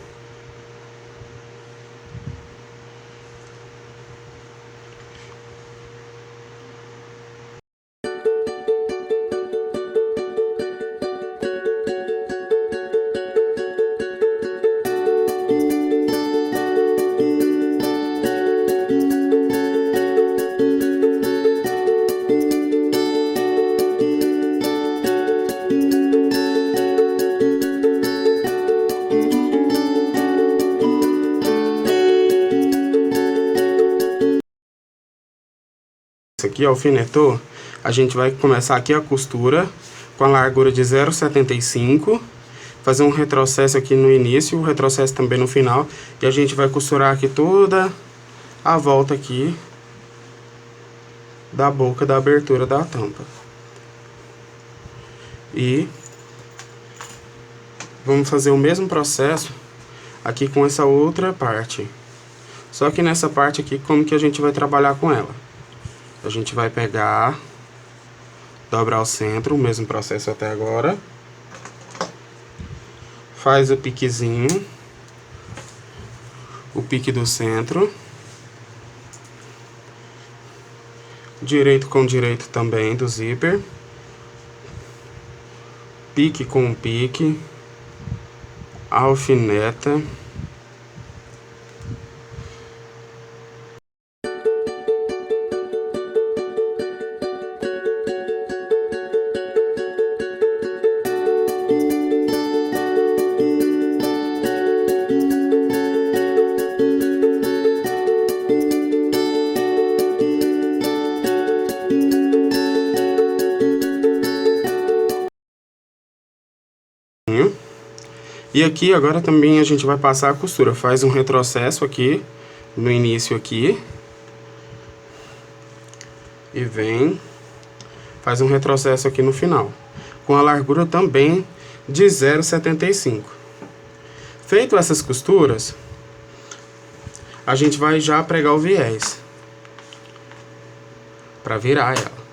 Aqui alfinetou, a gente vai começar aqui a costura com a largura de 0,75, fazer um retrocesso aqui no início, o retrocesso também no final, e a gente vai costurar aqui toda a volta aqui da boca da abertura da tampa. E vamos fazer o mesmo processo aqui com essa outra parte. Só que nessa parte aqui, como que a gente vai trabalhar com ela? A gente vai pegar dobra ao centro, o mesmo processo até agora. Faz o piquezinho, o pique do centro. Direito com direito também do zíper. Pique com pique. Alfineta. E aqui agora também a gente vai passar a costura. Faz um retrocesso aqui, no início aqui. E vem, faz um retrocesso aqui no final. Com a largura também de 0,75. Feito essas costuras, a gente vai já pregar o viés. Pra virar ela.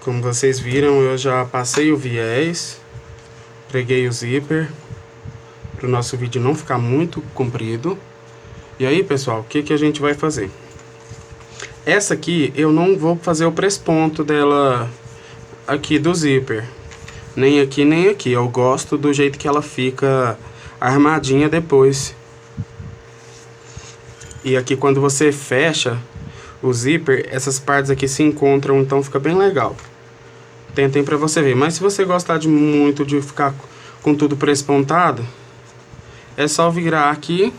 Como vocês viram, eu já passei o viés, preguei o zíper, para o nosso vídeo não ficar muito comprido. E aí, pessoal, o que a gente vai fazer? Essa aqui, eu não vou fazer o press-ponto dela aqui do zíper. Nem aqui, nem aqui. Eu gosto do jeito que ela fica armadinha depois. E aqui, quando você fecha o zíper, essas partes aqui se encontram, então fica bem legal. Tentem pra você ver. Mas se você gostar muito de ficar com tudo press-pontado, é só virar aqui.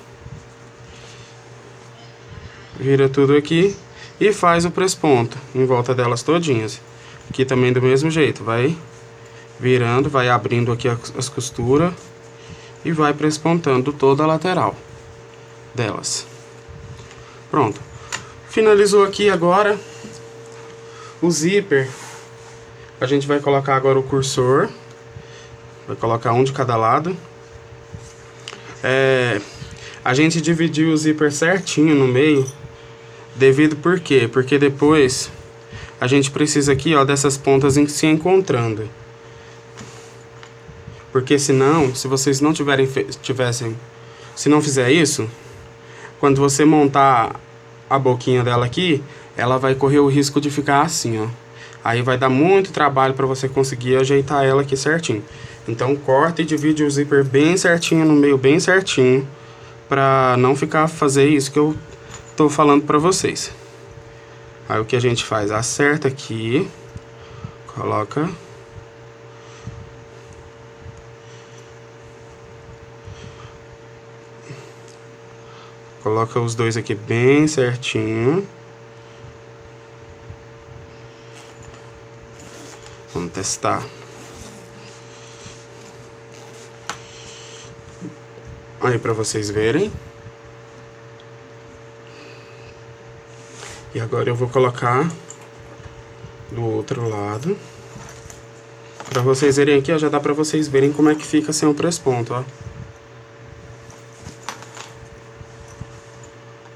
Vira tudo aqui e faz o press-ponto em volta delas todinhas. Aqui também do mesmo jeito. Vai virando, vai abrindo aqui as costuras e vai press-pontando toda a lateral delas. Pronto. Finalizou aqui agora o zíper. A gente vai colocar agora o cursor. Vai colocar um de cada lado. A gente dividiu o zíper certinho no meio. Devido por quê? Porque depois a gente precisa aqui, ó, dessas pontas se encontrando. Porque senão, se vocês não se não fizer isso, quando você montar a boquinha dela aqui, ela vai correr o risco de ficar assim, ó. Aí vai dar muito trabalho para você conseguir ajeitar ela aqui certinho. Então corta e divide o zíper bem certinho, no meio bem certinho, pra não fazer isso que eu tô falando pra vocês. Aí o que a gente faz? Acerta aqui, coloca. Coloca os dois aqui bem certinho. Vamos testar. Aí pra vocês verem. E agora eu vou colocar do outro lado. Pra vocês verem aqui, ó, já dá pra vocês verem como é que fica sem o press-ponto, ó.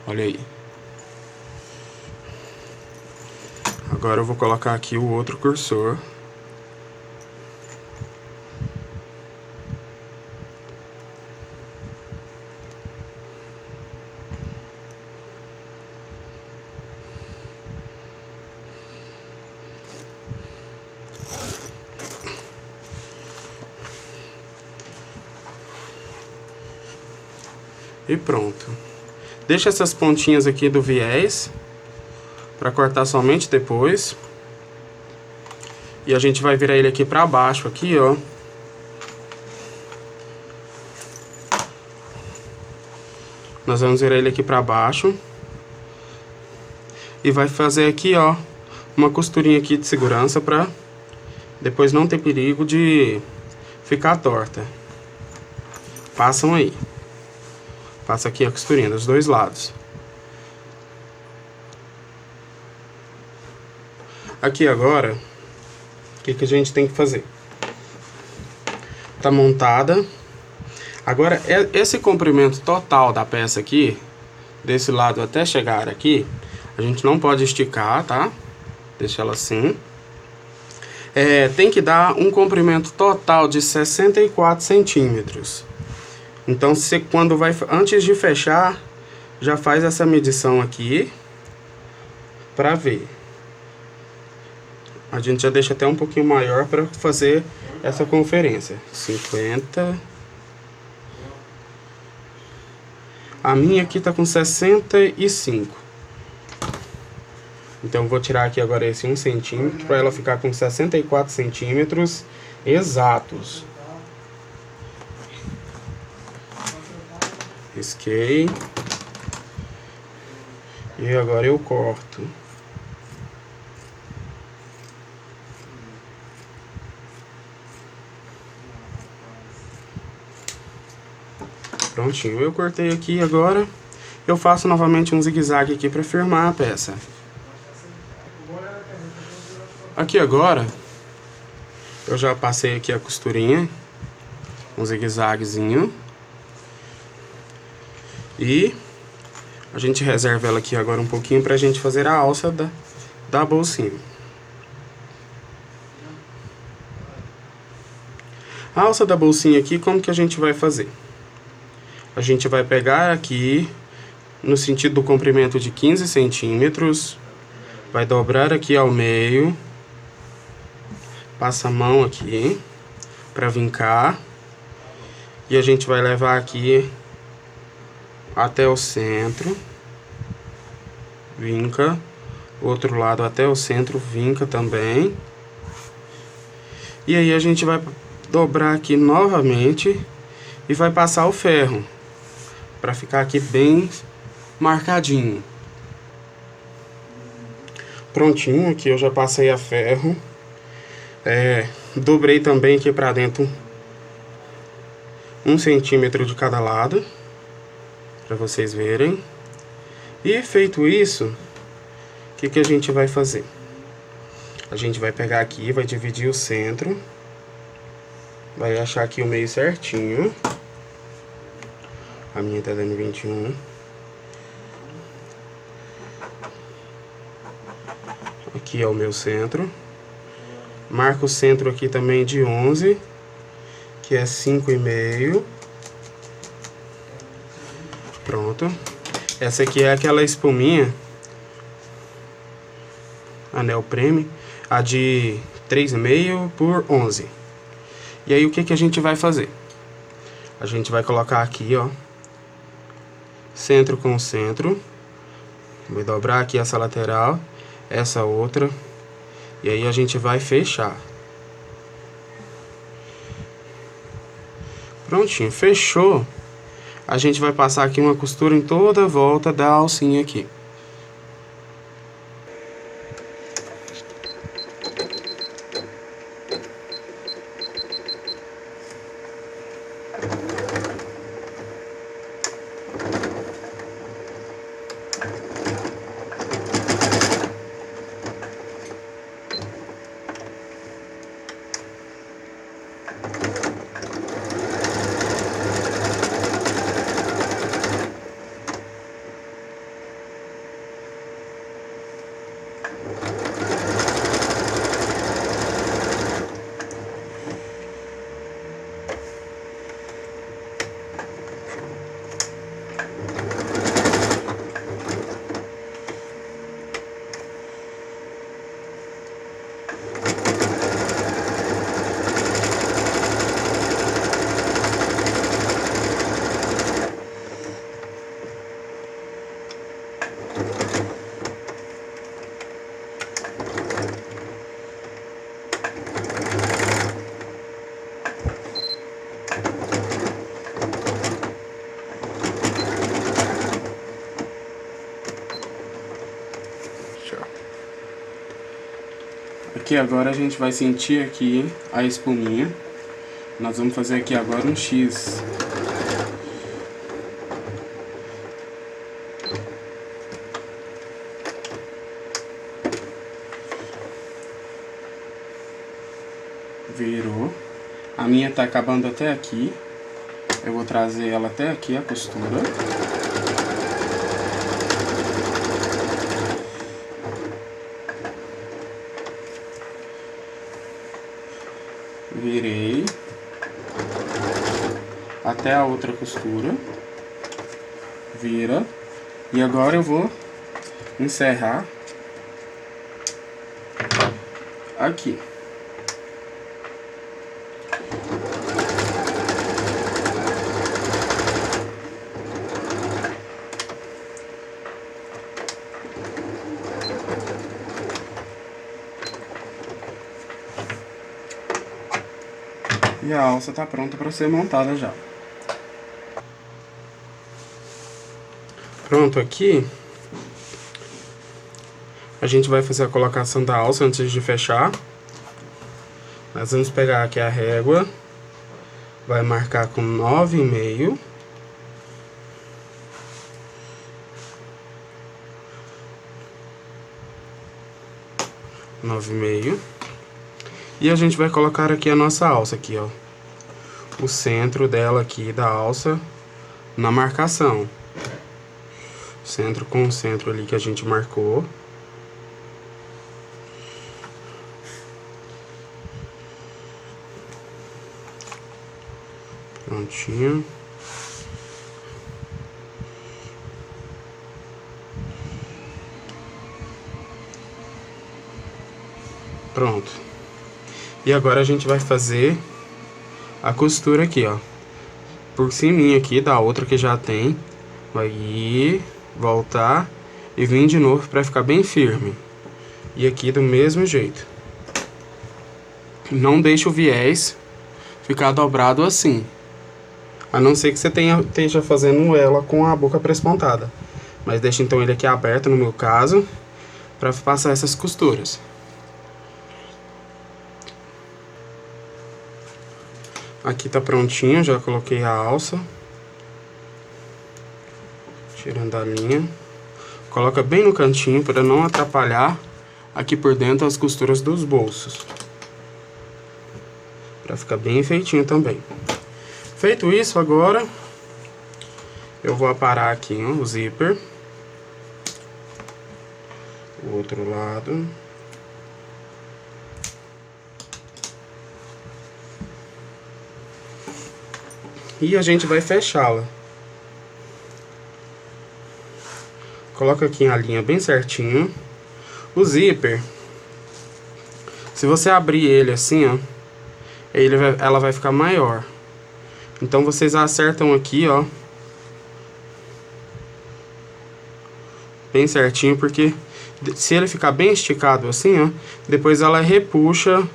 Olha aí. Agora eu vou colocar aqui o outro cursor. E pronto. Deixa essas pontinhas aqui do viés para cortar somente depois. E a gente vai virar ele aqui para baixo aqui, ó. Nós vamos virar ele aqui para baixo. E vai fazer aqui, ó, uma costurinha aqui de segurança para depois não ter perigo de ficar torta. Passam aí. Passa aqui a costurinha dos dois lados. Aqui agora, o que a gente tem que fazer? Tá montada. Agora, esse comprimento total da peça aqui, desse lado até chegar aqui, a gente não pode esticar, tá? Deixa ela assim. Tem que dar um comprimento total de 64 centímetros. Então, antes de fechar, já faz essa medição aqui para ver. A gente já deixa até um pouquinho maior para fazer essa conferência. 50. A minha aqui tá com 65. Então, eu vou tirar aqui agora esse 1 centímetro para ela ficar com 64 centímetros exatos. Risquei. E agora eu corto. Prontinho, eu cortei aqui. Agora eu faço novamente um zigue-zague aqui para firmar a peça. Aqui agora eu já passei aqui a costurinha, um zigue-zaguezinho. E a gente reserva ela aqui agora um pouquinho pra gente fazer a alça da bolsinha. A alça da bolsinha aqui, como que a gente vai fazer? A gente vai pegar aqui no sentido do comprimento de 15 centímetros, vai dobrar aqui ao meio, passa a mão aqui pra vincar e a gente vai levar aqui até o centro, vinca, outro lado até o centro, vinca também. E aí a gente vai dobrar aqui novamente e vai passar o ferro para ficar aqui bem marcadinho. Prontinho, aqui eu já passei a ferro. Dobrei também aqui para dentro 1 centímetro de cada lado, para vocês verem. E feito isso, o que a gente vai fazer? A gente vai pegar aqui, vai dividir o centro, vai achar aqui o meio certinho. A minha tá dando 21. Aqui é o meu centro. Marco o centro aqui também de 11, que é 5,5. Pronto. Essa aqui é aquela espuminha, a Neopreme, a de 3,5 por 11. E aí o que que a gente vai fazer? A gente vai colocar aqui, ó, centro com centro. Vai dobrar aqui essa lateral, essa outra, e aí a gente vai fechar. Prontinho, fechou. A gente vai passar aqui uma costura em toda a volta da alcinha aqui. Aqui agora a gente vai sentir aqui a espuminha. Nós vamos fazer aqui agora um X. Virou. A minha tá acabando até aqui. Eu vou trazer ela até aqui, a costura. Virei até a outra costura, vira, e agora eu vou encerrar aqui. E a alça tá pronta para ser montada já. Pronto, aqui a gente vai fazer a colocação da alça antes de fechar. Nós vamos pegar aqui a régua, vai marcar com 9,5. E a gente vai colocar aqui a nossa alça aqui, ó. O centro dela aqui da alça na marcação. Centro com o centro ali que a gente marcou. Prontinho. Pronto. E agora a gente vai fazer a costura aqui, ó. Por cima aqui da outra que já tem. Vai ir, voltar e vir de novo pra ficar bem firme. E aqui do mesmo jeito. Não deixe o viés ficar dobrado assim. A não ser que você esteja fazendo ela com a boca prespontada. Mas deixa então ele aqui aberto, no meu caso, pra passar essas costuras. Aqui tá prontinho, já coloquei a alça. Tirando a linha. Coloca bem no cantinho para não atrapalhar aqui por dentro as costuras dos bolsos. Para ficar bem feitinho também. Feito isso, agora eu vou aparar aqui, ó, o zíper. O outro lado. E a gente vai fechá-la. Coloca aqui a linha bem certinho. O zíper, se você abrir ele assim, ó, ela vai ficar maior. Então vocês acertam aqui, ó, bem certinho, porque se ele ficar bem esticado assim, ó, depois ela repuxa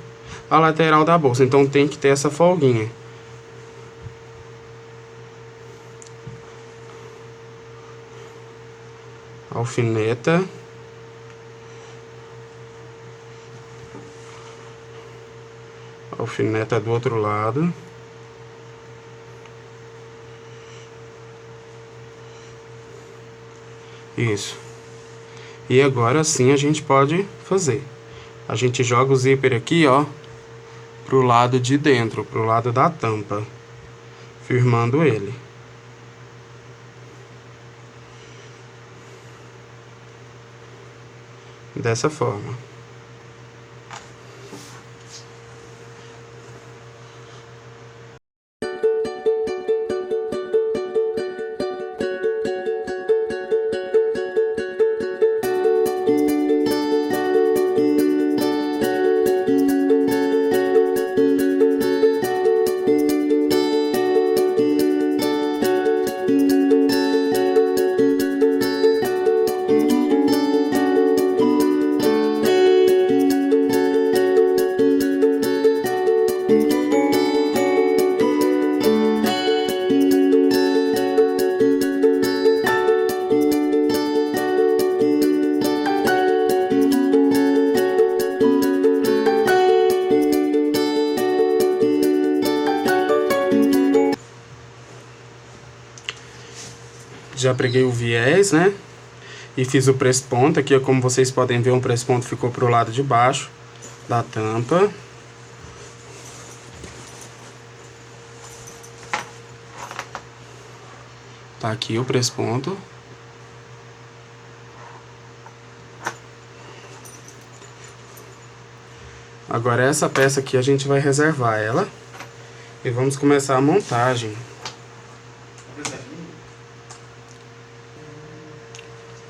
a lateral da bolsa. Então tem que ter essa folguinha. Alfineta. Alfineta do outro lado. Isso. E agora sim a gente pode fazer. A gente joga o zíper aqui, ó, pro lado de dentro, pro lado da tampa, firmando ele. Dessa forma. Já preguei o viés, né? E fiz o press-ponto. Aqui, como vocês podem ver, o press-ponto ficou pro lado de baixo da tampa. Tá aqui o press-ponto. Agora essa peça aqui a gente vai reservar ela. E vamos começar a montagem.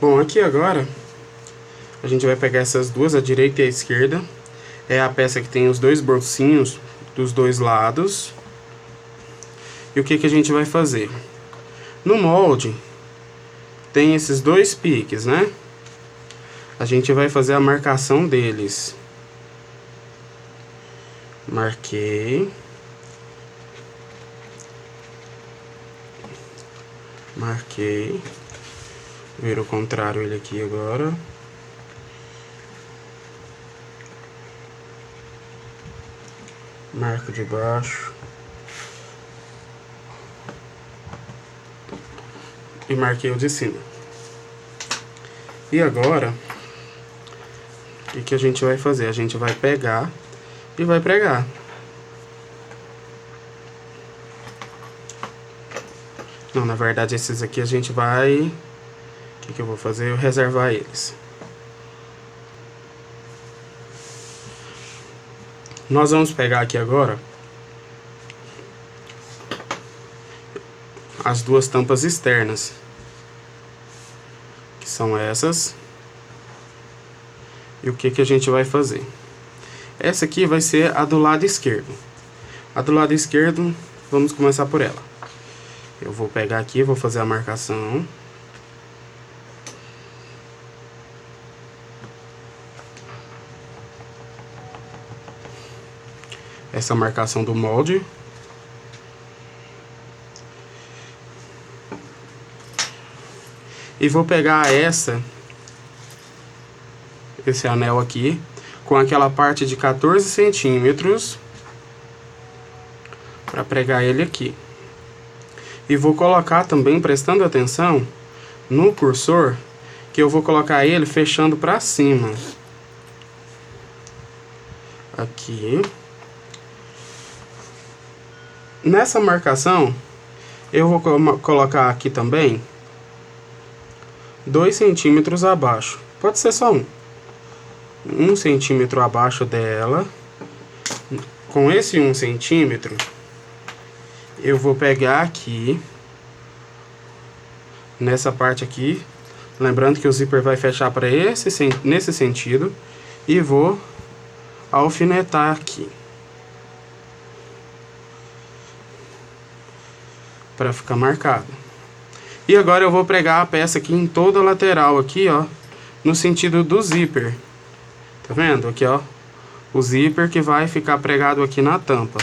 Bom, aqui agora a gente vai pegar essas duas, a direita e a esquerda. É a peça que tem os dois bolsinhos dos dois lados. E o que que a gente vai fazer? No molde tem esses dois piques, né? A gente vai fazer a marcação deles. Marquei. Marquei. Vira o contrário ele aqui agora. Marco de baixo. E marquei o de cima. E agora, o que a gente vai fazer? A gente vai pegar e vai pregar. Não, na verdade esses aqui a gente vai... O que eu vou fazer? Eu reservar eles. Nós vamos pegar aqui agora as duas tampas externas, que são essas. E o que a gente vai fazer? Essa aqui vai ser a do lado esquerdo. A do lado esquerdo, vamos começar por ela. Eu vou pegar aqui, vou fazer a marcação. Essa marcação do molde. E vou pegar esse anel aqui, com aquela parte de 14 centímetros, para pregar ele aqui. E vou colocar também, prestando atenção, no cursor, que eu vou colocar ele fechando para cima. Aqui. Nessa marcação, eu vou colocar aqui também 2 centímetros abaixo. Pode ser só 1 centímetro abaixo dela. Com esse 1 centímetro, eu vou pegar aqui, nessa parte aqui, lembrando que o zíper vai fechar para nesse sentido, e vou alfinetar aqui, para ficar marcado. E agora eu vou pregar a peça aqui em toda a lateral aqui, ó, no sentido do zíper. Tá vendo? Aqui, ó, o zíper que vai ficar pregado aqui na tampa.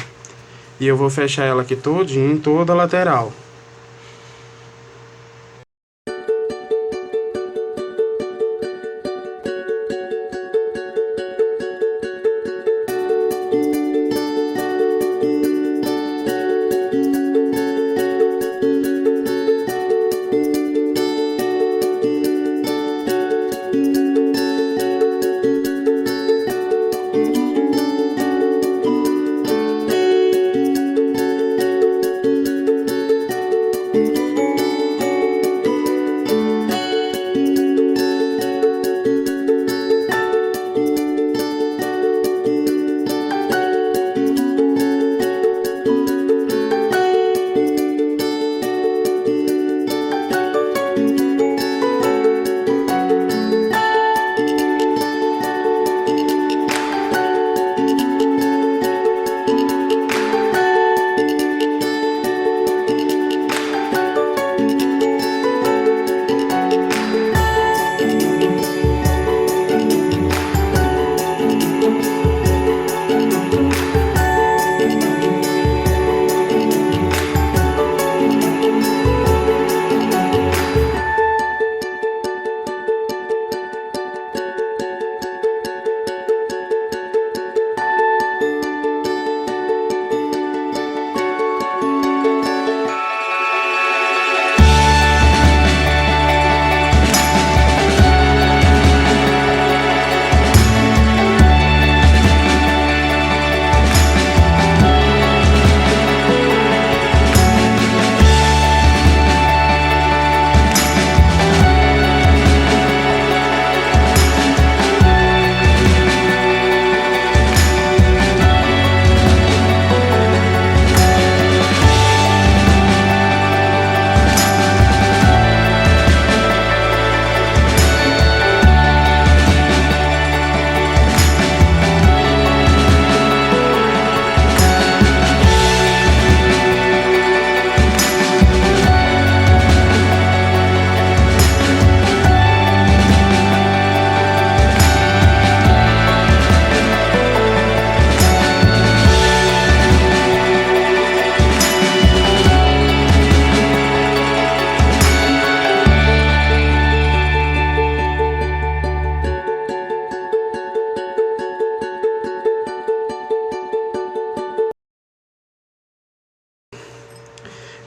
E eu vou fechar ela aqui todinho, em toda a lateral.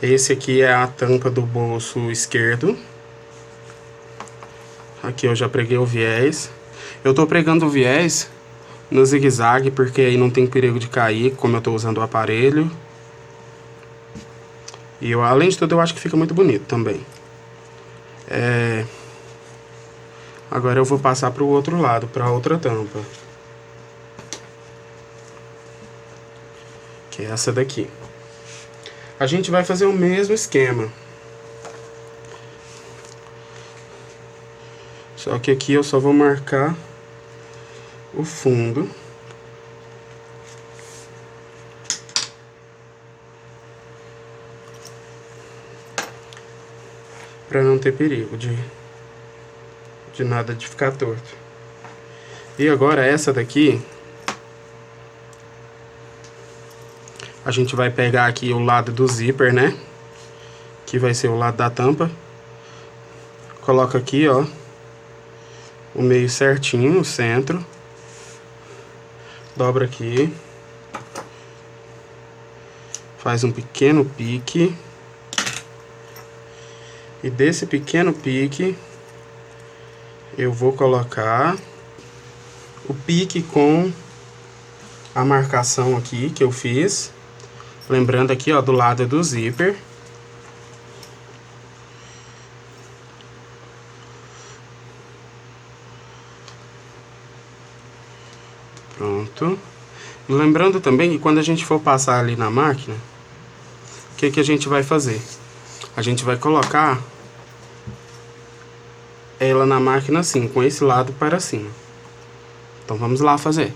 Esse aqui é a tampa do bolso esquerdo. Aqui eu já preguei o viés. Eu tô pregando o viés no zigue-zague, porque aí não tem perigo de cair, como eu tô usando o aparelho. E eu, além de tudo, eu acho que fica muito bonito também. Agora eu vou passar pro outro lado, pra outra tampa. Que é essa daqui. A gente vai fazer o mesmo esquema. Só que aqui eu só vou marcar o fundo. Pra não ter perigo de nada de ficar torto. E agora essa daqui, a gente vai pegar aqui o lado do zíper, né? Que vai ser o lado da tampa. Coloca aqui, ó, o meio certinho, o centro. Dobra aqui. Faz um pequeno pique. E desse pequeno pique, eu vou colocar o pique com a marcação aqui que eu fiz. Lembrando aqui, ó, do lado do zíper. Pronto. Lembrando também que quando a gente for passar ali na máquina, que a gente vai fazer? A gente vai colocar ela na máquina assim, com esse lado para cima. Então vamos lá fazer.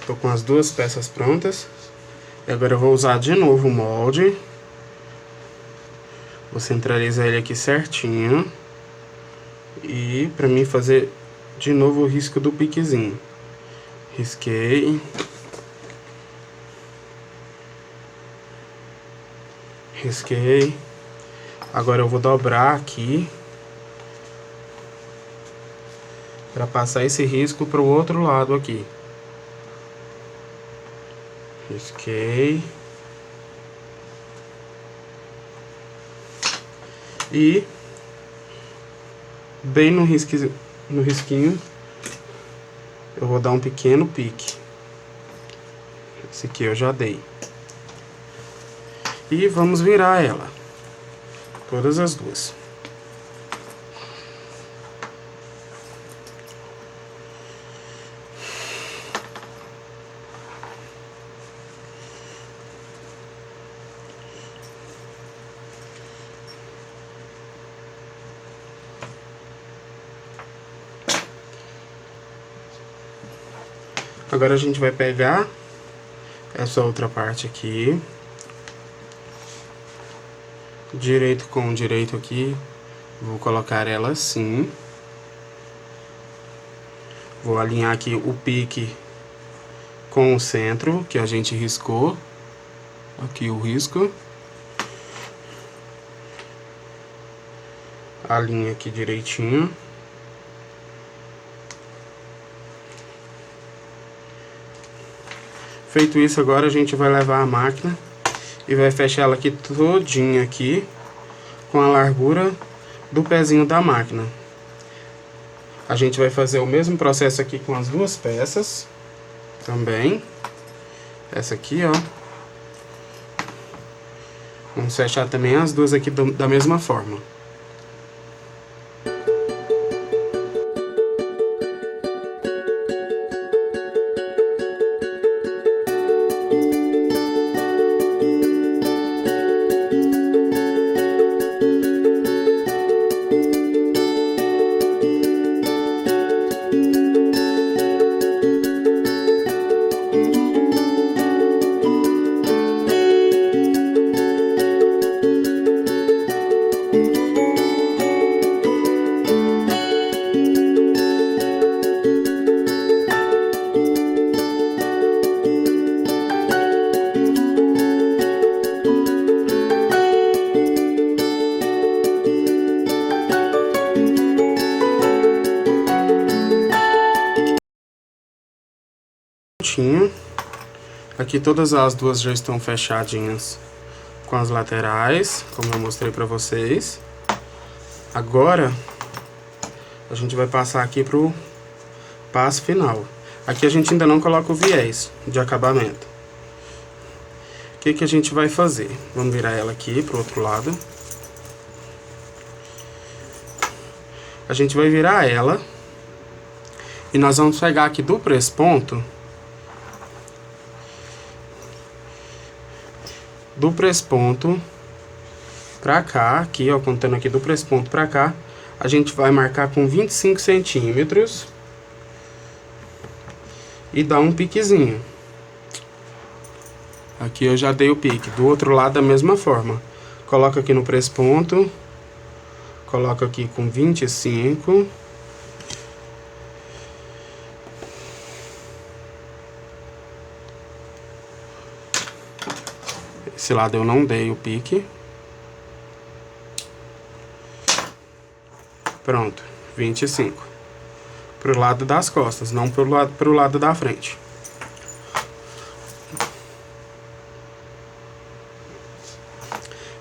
Tô com as duas peças prontas. E agora eu vou usar de novo o molde. Vou centralizar ele aqui certinho. E pra mim fazer de novo o risco do piquezinho. Risquei. Risquei. Agora eu vou dobrar aqui. Pra passar esse risco pro outro lado aqui. Risquei. E bem no risquinho eu vou dar um pequeno pique. Esse aqui eu já dei. E vamos virar ela. Todas as duas. Agora a gente vai pegar essa outra parte aqui, direito com direito aqui, vou colocar ela assim, vou alinhar aqui o pique com o centro que a gente riscou, aqui o risco, alinha aqui direitinho. Feito isso, agora a gente vai levar a máquina e vai fechar ela aqui todinha aqui com a largura do pezinho da máquina. A gente vai fazer o mesmo processo aqui com as duas peças também. Essa aqui, ó. Vamos fechar também as duas aqui da mesma forma. certinho. Aqui todas as duas já estão fechadinhas com as laterais, como eu mostrei pra vocês. Agora, a gente vai passar aqui pro passo final. Aqui a gente ainda não coloca o viés de acabamento. O que que a gente vai fazer? Vamos virar ela aqui pro outro lado. A gente vai virar ela e nós vamos pegar aqui do presponto, pra cá, aqui ó, contando aqui do presponto pra cá, a gente vai marcar com 25 centímetros e dar um piquezinho. Aqui eu já dei o pique. Do outro lado da mesma forma. Coloca aqui no presponto. Coloca aqui com 25. Esse lado eu não dei o pique. Pronto, 25. Pro lado das costas, não pro lado da frente.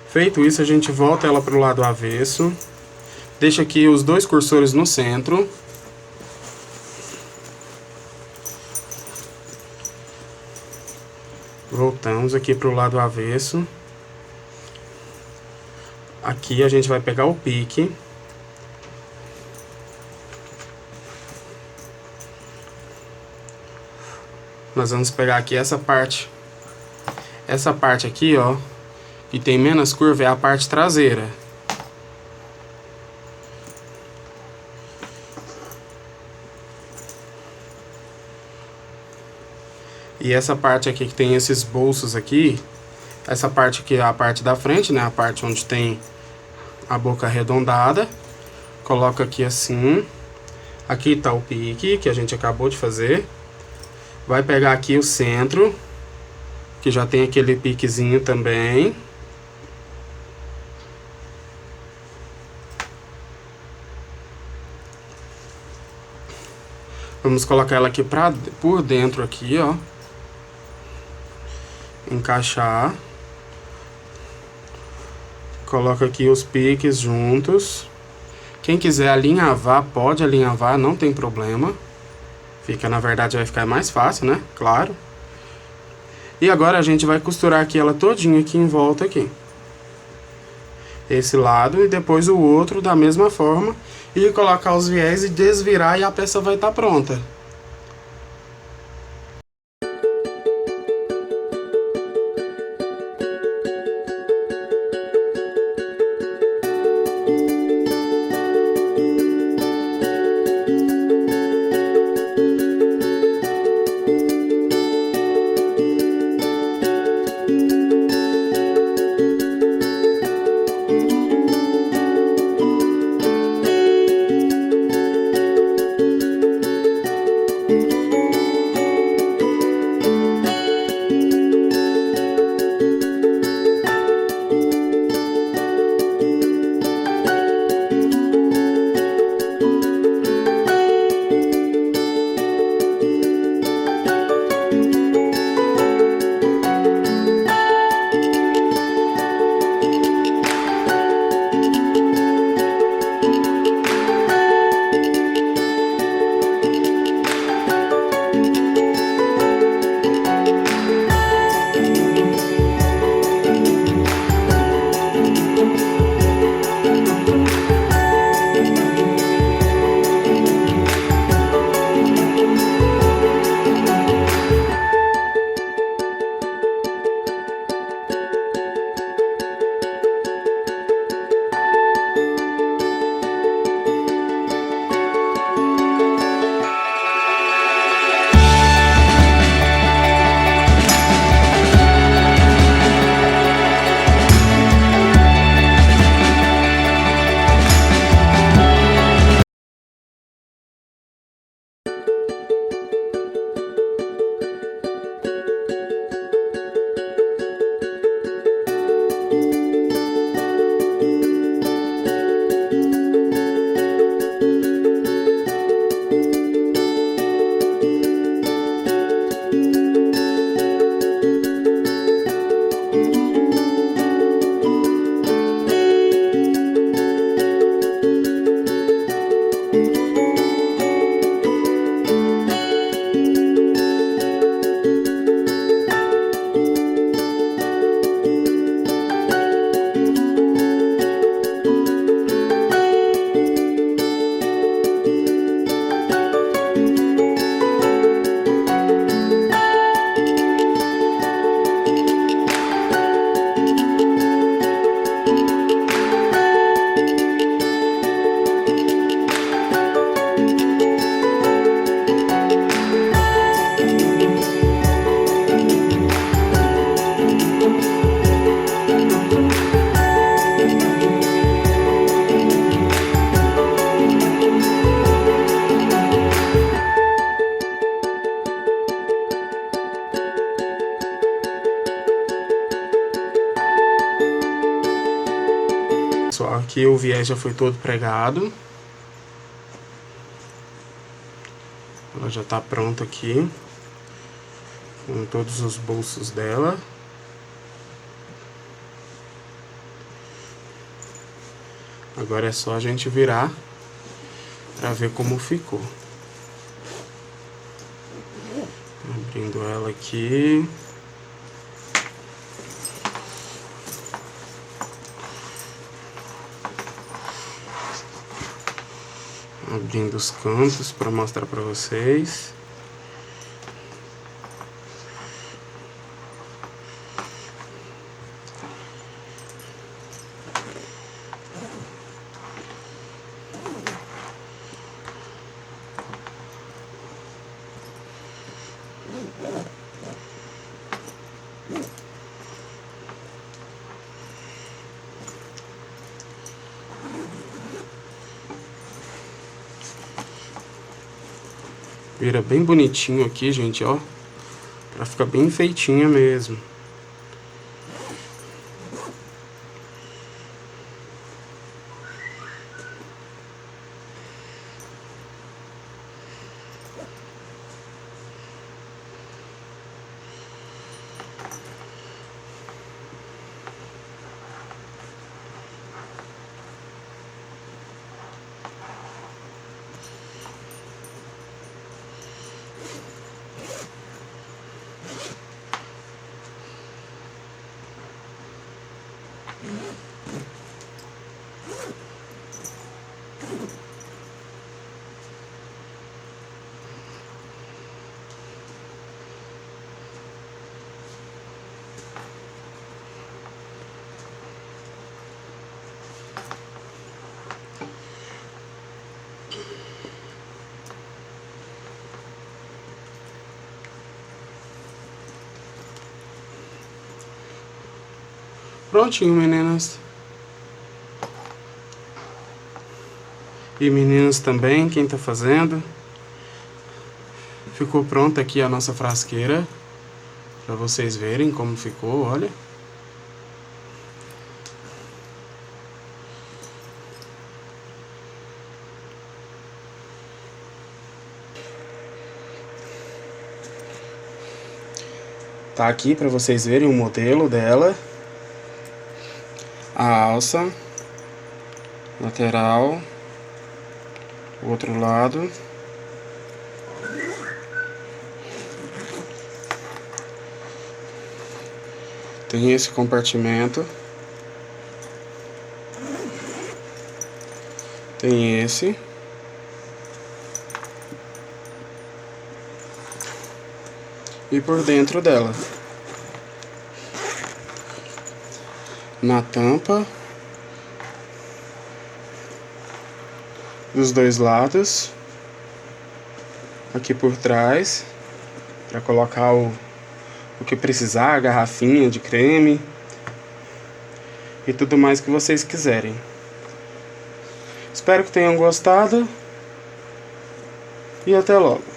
Feito isso, a gente volta ela pro lado avesso. Deixa aqui os dois cursores no centro. Voltamos aqui pro lado avesso. Aqui a gente vai pegar o pique. Nós vamos pegar aqui essa parte. Essa parte aqui, ó, que tem menos curva, é a parte traseira. E essa parte aqui que tem esses bolsos aqui, essa parte aqui é a parte da frente, né? A parte onde tem a boca arredondada. Coloca aqui assim. Aqui tá o pique que a gente acabou de fazer. Vai pegar aqui o centro, que já tem aquele piquezinho também. Vamos colocar ela aqui por dentro aqui, ó. Encaixar. Coloca aqui os piques juntos. Quem quiser alinhavar, pode alinhavar, não tem problema. Fica, na verdade, vai ficar mais fácil, né? Claro. E agora a gente vai costurar aqui ela todinha aqui em volta aqui. Esse lado e depois o outro da mesma forma. E colocar os viés e desvirar e a peça vai estar pronta. pessoal, aqui o viés já foi todo pregado. Ela já tá pronta aqui, com todos os bolsos dela. Agora é só a gente virar para ver como ficou. Abrindo ela aqui. Abrindo os cantos para mostrar para vocês. Vira bem bonitinho aqui, gente, ó. Pra ficar bem feitinha mesmo. Prontinho, meninas. E meninos também, quem tá fazendo. Ficou pronta aqui a nossa frasqueira, pra vocês verem como ficou, olha. Tá aqui pra vocês verem o modelo dela. A alça, lateral, o outro lado. Tem esse compartimento. Tem esse. E por dentro dela, na tampa dos dois lados, aqui por trás, para colocar o que precisar, a garrafinha de creme e tudo mais que vocês quiserem. Espero que tenham gostado e até logo.